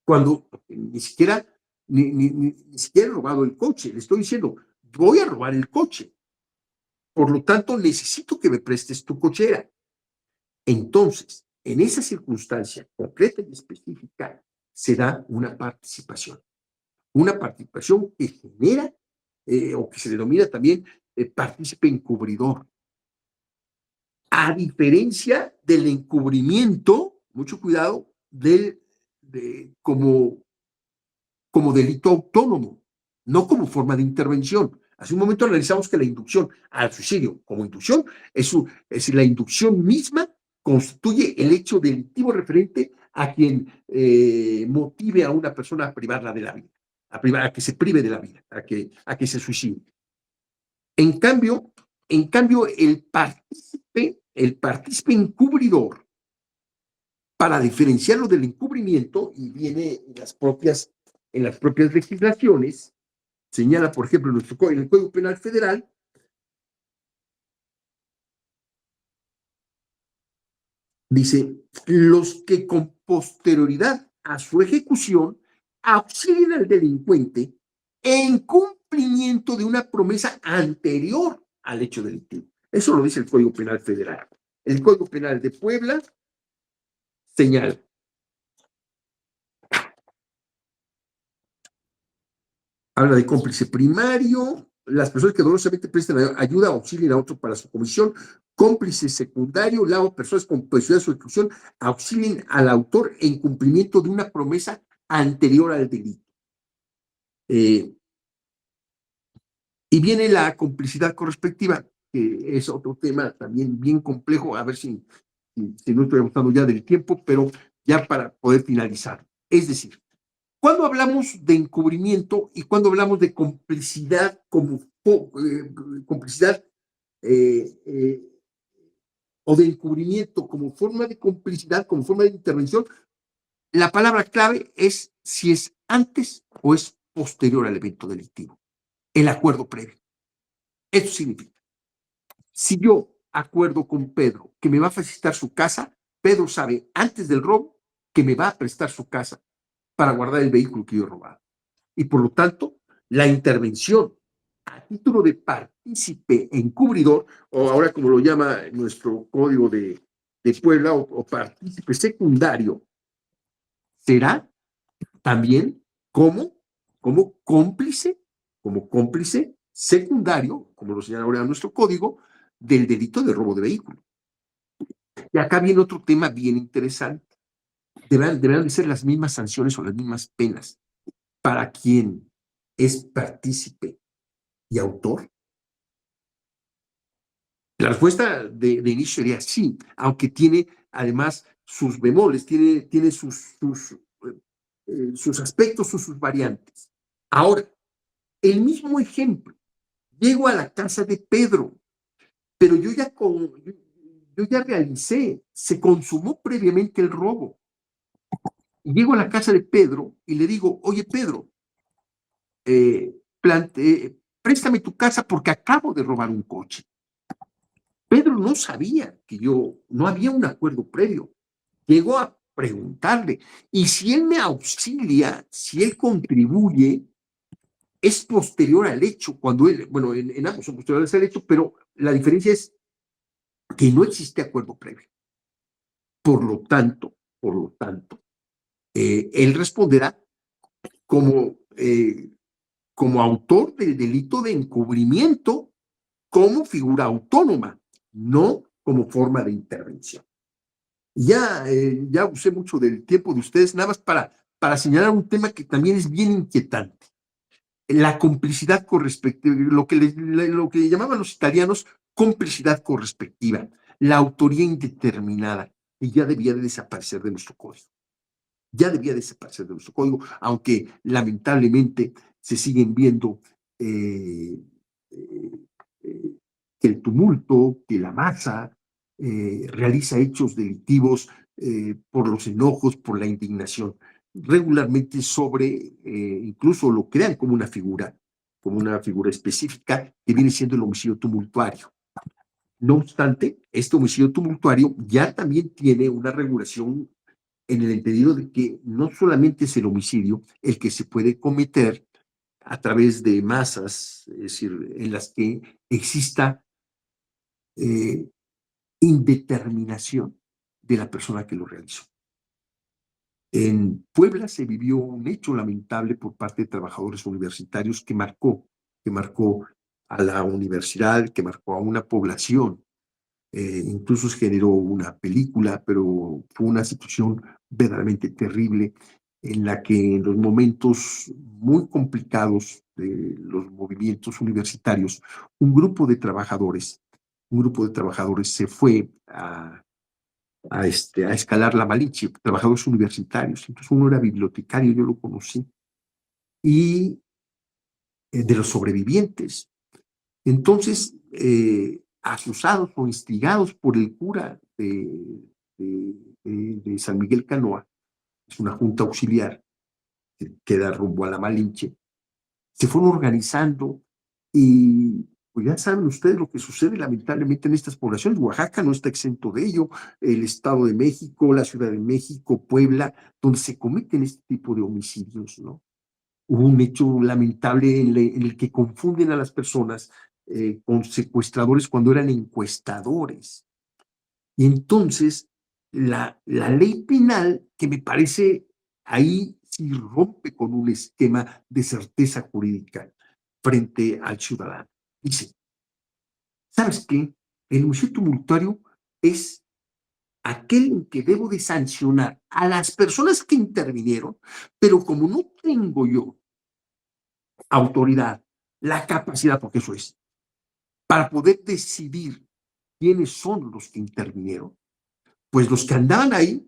cuando ni siquiera he robado el coche. Le estoy diciendo, voy a robar el coche, por lo tanto necesito que me prestes tu cochera. Entonces, en esa circunstancia concreta y específica se da una participación que genera o que se denomina también partícipe encubridor. A diferencia del encubrimiento, mucho cuidado, como delito autónomo, no como forma de intervención. Hace un momento analizamos que la inducción al suicidio como inducción es la inducción misma constituye el hecho delictivo referente a quien motive a una persona a privarla de la vida, a que se prive de la vida, a que se suicide. En cambio, el partícipe encubridor, para diferenciarlo del encubrimiento, y viene en las propias legislaciones, señala, por ejemplo, en el Código Penal Federal, dice, los que con posterioridad a su ejecución auxilien al delincuente en cumplimiento de una promesa anterior al hecho delictivo. Eso lo dice el Código Penal Federal. El Código Penal de Puebla señala, habla de cómplice primario, las personas que dolorosamente prestan ayuda o auxilien a otro para su comisión, cómplice secundario, personas con posibilidad de su ejecución, auxilien al autor en cumplimiento de una promesa anterior al delito. Y viene la complicidad correspectiva. que es otro tema también bien complejo, a ver si no estoy abusando ya del tiempo, pero ya para poder finalizar. Es decir, cuando hablamos de encubrimiento y cuando hablamos de complicidad como complicidad o de encubrimiento como forma de complicidad, como forma de intervención, la palabra clave es si es antes o es posterior al evento delictivo, el acuerdo previo. Eso significa, si yo acuerdo con Pedro que me va a facilitar su casa, Pedro sabe antes del robo que me va a prestar su casa para guardar el vehículo que yo he robado. Y por lo tanto, la intervención a título de partícipe encubridor, o ahora como lo llama nuestro código de Puebla, o partícipe secundario, será también como cómplice secundario, como lo señala ahora nuestro código, del delito de robo de vehículo. Y acá viene otro tema bien interesante. Deberán de ser las mismas sanciones o las mismas penas para quien es partícipe y autor. La respuesta de inicio sería sí, aunque tiene además sus bemoles, tiene sus aspectos o sus variantes. Ahora, el mismo ejemplo, llego a la casa de Pedro, pero yo ya realicé, se consumó previamente el robo. Y llego a la casa de Pedro y le digo, oye Pedro, préstame tu casa porque acabo de robar un coche. Pedro no sabía que no había un acuerdo previo. Llegó a preguntarle, y si él me auxilia, si él contribuye, es posterior al hecho, cuando él, bueno, en ambos son posteriores al hecho, pero la diferencia es que no existe acuerdo previo. Por lo tanto, él responderá como autor del delito de encubrimiento como figura autónoma, no como forma de intervención. Ya usé mucho del tiempo de ustedes, nada más para señalar un tema que también es bien inquietante. La complicidad correspectiva, lo que llamaban los italianos complicidad correspectiva, la autoría indeterminada, y ya debía de desaparecer de nuestro código. Aunque lamentablemente se siguen viendo que el tumulto, que la masa realiza hechos delictivos por los enojos, por la indignación, regularmente incluso lo crean como una figura específica que viene siendo el homicidio tumultuario. No obstante, este homicidio tumultuario ya también tiene una regulación en el entendido de que no solamente es el homicidio el que se puede cometer a través de masas, es decir, en las que exista indeterminación de la persona que lo realizó. En Puebla se vivió un hecho lamentable por parte de trabajadores universitarios que marcó a la universidad, que marcó a una población. Incluso se generó una película, pero fue una situación verdaderamente terrible en la que en los momentos muy complicados de los movimientos universitarios, un grupo de trabajadores se fue a escalar la Malinche, trabajadores universitarios. Entonces uno era bibliotecario, yo lo conocí, y de los sobrevivientes. Entonces, asusados o instigados por el cura de San Miguel Canoa, es una junta auxiliar que da rumbo a la Malinche, se fueron organizando y pues ya saben ustedes lo que sucede lamentablemente en estas poblaciones. Oaxaca no está exento de ello, el Estado de México, la Ciudad de México, Puebla, donde se cometen este tipo de homicidios, ¿no? Hubo un hecho lamentable en el que confunden a las personas con secuestradores cuando eran encuestadores. Y entonces la ley penal, que me parece ahí sí rompe con un esquema de certeza jurídica frente al ciudadano. Dice, ¿sabes qué? El homicidio tumultuario es aquel en que debo de sancionar a las personas que intervinieron, pero como no tengo yo autoridad, la capacidad, porque eso es, para poder decidir quiénes son los que intervinieron, pues los que andaban ahí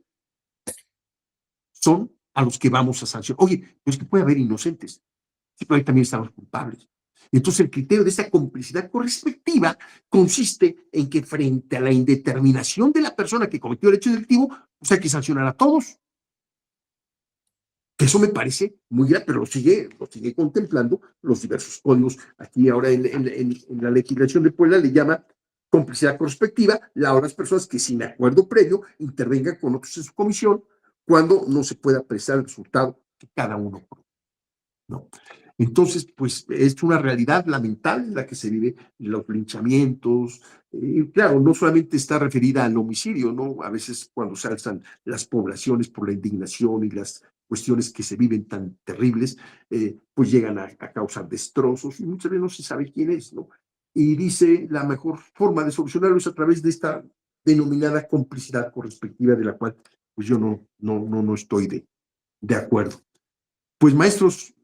son a los que vamos a sancionar. Oye, pero es que puede haber inocentes, sí, pero ahí también están los culpables. Entonces, el criterio de esta complicidad correspectiva consiste en que frente a la indeterminación de la persona que cometió el hecho delictivo, pues hay que sancionar a todos. Que eso me parece muy grave, pero lo sigue contemplando los diversos códigos. Aquí ahora en la legislación de Puebla le llama complicidad correspectiva a las personas que sin acuerdo previo intervengan con otros en su comisión cuando no se pueda apreciar el resultado que cada uno, ¿no? Entonces, pues es una realidad lamentable la que se vive, los linchamientos, y claro, no solamente está referida al homicidio, ¿no? A veces cuando se alzan las poblaciones por la indignación y las cuestiones que se viven tan terribles, pues llegan a causar destrozos y muchas veces no se sabe quién es, ¿no? Y dice, la mejor forma de solucionarlo es a través de esta denominada complicidad correspectiva, de la cual pues yo no estoy de acuerdo. Pues maestros,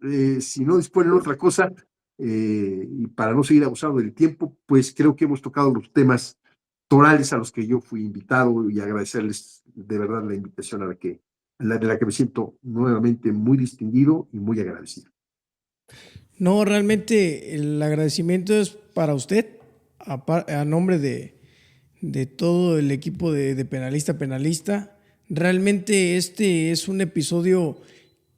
si no disponen otra cosa, y para no seguir abusando del tiempo, pues creo que hemos tocado los temas torales a los que yo fui invitado, y agradecerles de verdad la invitación de la que me siento nuevamente muy distinguido y muy agradecido.
No, realmente el agradecimiento es para usted, a nombre de todo el equipo de Penalista. Realmente este es un episodio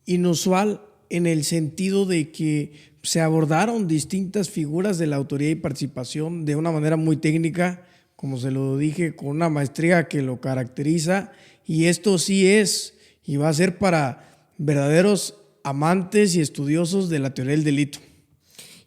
inusual en el sentido de que se abordaron distintas figuras de la autoría y participación de una manera muy técnica, como se lo dije, con una maestría que lo caracteriza, y esto sí es y va a ser para verdaderos amantes y estudiosos de la teoría del delito.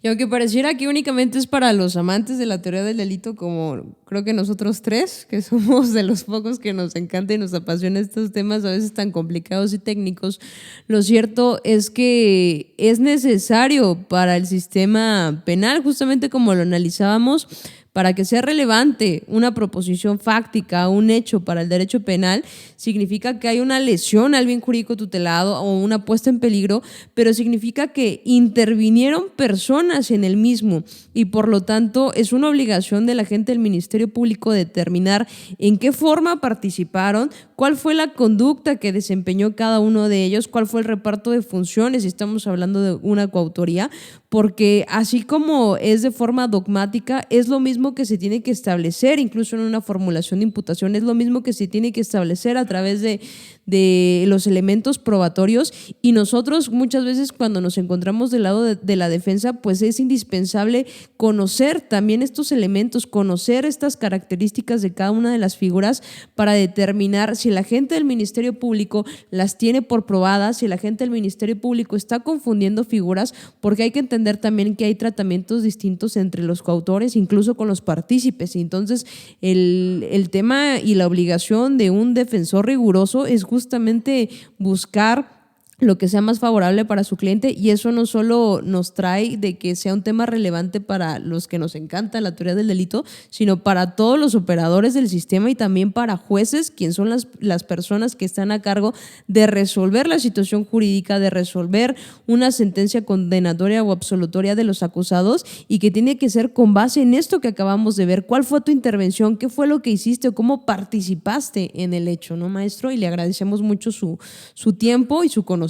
Y aunque pareciera que únicamente es para los amantes de la teoría del delito, como creo que nosotros tres, que somos de los pocos que nos encanta y nos apasiona estos temas a veces tan complicados y técnicos, lo cierto es que es necesario para el sistema penal, justamente como lo analizábamos, para que sea relevante una proposición fáctica, un hecho para el derecho penal, significa que hay una lesión al bien jurídico tutelado o una puesta en peligro, pero significa que intervinieron personas en el mismo, y por lo tanto es una obligación de la gente del Ministerio Público determinar en qué forma participaron, cuál fue la conducta que desempeñó cada uno de ellos, cuál fue el reparto de funciones, si estamos hablando de una coautoría, porque así como es de forma dogmática, es lo mismo que se tiene que establecer, incluso en una formulación de imputación, es lo mismo que se tiene que establecer a través de los elementos probatorios, y nosotros muchas veces cuando nos encontramos del lado de la defensa, pues es indispensable conocer también estos elementos, conocer estas características de cada una de las figuras para determinar si la gente del Ministerio Público las tiene por probadas, si la gente del Ministerio Público está confundiendo figuras, porque hay que entender también que hay tratamientos distintos entre los coautores, incluso con los partícipes. Y entonces el tema y la obligación de un defensor riguroso es justamente buscar lo que sea más favorable para su cliente, y eso no solo nos trae de que sea un tema relevante para los que nos encanta la teoría del delito, sino para todos los operadores del sistema y también para jueces, quienes son las personas que están a cargo de resolver la situación jurídica, de resolver una sentencia condenatoria o absolutoria de los acusados, y que tiene que ser con base en esto que acabamos de ver. ¿Cuál fue tu intervención? ¿Qué fue lo que hiciste o cómo participaste en el hecho, ¿no, maestro? Y le agradecemos mucho su tiempo y su conocimiento.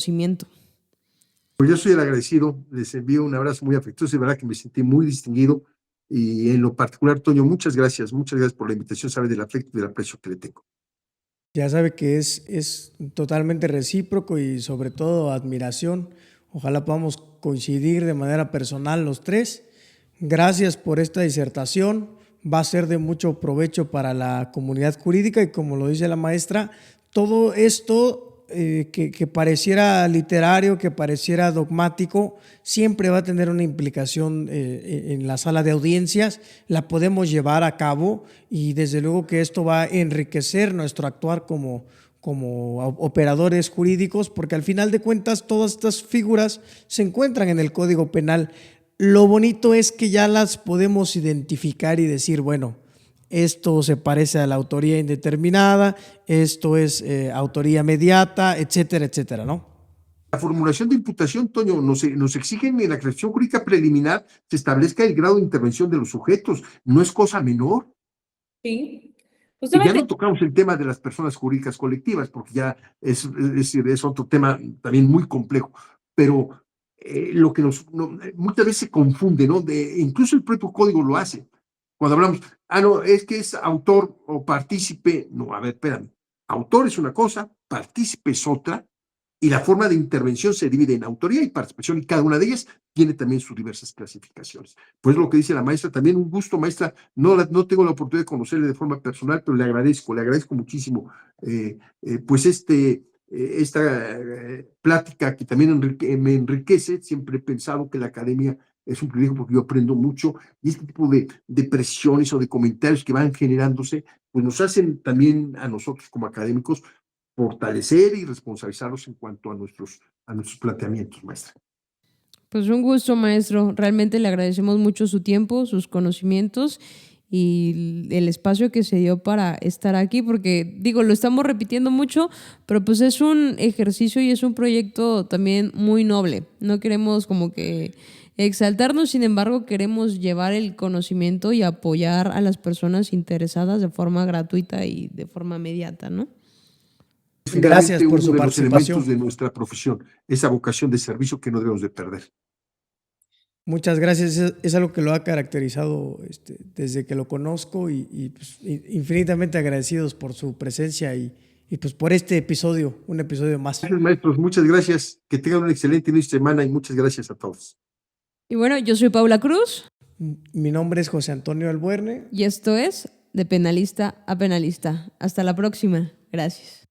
Pues yo soy el agradecido, les envío un abrazo muy afectuoso, de verdad que me sentí muy distinguido, y en lo particular, Toño, muchas gracias por la invitación, sabe del afecto y del aprecio que le tengo.
Ya sabe que es totalmente recíproco y sobre todo admiración. Ojalá podamos coincidir de manera personal los tres. Gracias por esta disertación, va a ser de mucho provecho para la comunidad jurídica, y como lo dice la maestra, todo esto que pareciera literario, que pareciera dogmático, siempre va a tener una implicación en la sala de audiencias, la podemos llevar a cabo, y desde luego que esto va a enriquecer nuestro actuar como operadores jurídicos, porque al final de cuentas todas estas figuras se encuentran en el Código Penal. Lo bonito es que ya las podemos identificar y decir, bueno, esto se parece a la autoría indeterminada, esto es autoría mediata, etcétera, etcétera, ¿no?
la formulación de imputación, Toño, nos exigen en la aclaración jurídica preliminar se establezca el grado de intervención de los sujetos. No es cosa menor.
Sí.
Y ya no tocamos el tema de las personas jurídicas colectivas, porque ya es otro tema también muy complejo. Pero lo que muchas veces se confunde, ¿no? Incluso el propio código lo hace. Cuando hablamos, no, es que es autor o partícipe. No, a ver, espérame. Autor es una cosa, partícipe es otra, y la forma de intervención se divide en autoría y participación, y cada una de ellas tiene también sus diversas clasificaciones. Pues lo que dice la maestra, también un gusto, maestra. No tengo la oportunidad de conocerle de forma personal, pero le agradezco muchísimo pues esta plática que también me enriquece. Siempre he pensado que la academia es un privilegio porque yo aprendo mucho, y este tipo de presiones o de comentarios que van generándose, pues nos hacen también a nosotros como académicos fortalecer y responsabilizarlos en cuanto a nuestros planteamientos, maestra.
Pues un gusto, maestro. Realmente le agradecemos mucho su tiempo, sus conocimientos y el espacio que se dio para estar aquí, porque digo, lo estamos repitiendo mucho, pero pues es un ejercicio y es un proyecto también muy noble. No queremos como que exaltarnos, sin embargo, queremos llevar el conocimiento y apoyar a las personas interesadas de forma gratuita y de forma inmediata, ¿no?
Gracias por su participación.
Uno de los elementos de nuestra profesión, esa vocación de servicio que no debemos de perder.
Muchas gracias, es algo que lo ha caracterizado desde que lo conozco, y pues, infinitamente agradecidos por su presencia y pues por este episodio, un episodio más.
Gracias, maestros, muchas gracias, que tengan una excelente inicio de semana y muchas gracias a todos.
Y bueno, yo soy Paula Cruz.
Mi nombre es José Antonio Albuerne.
Y esto es De Penalista a Penalista. Hasta la próxima. Gracias.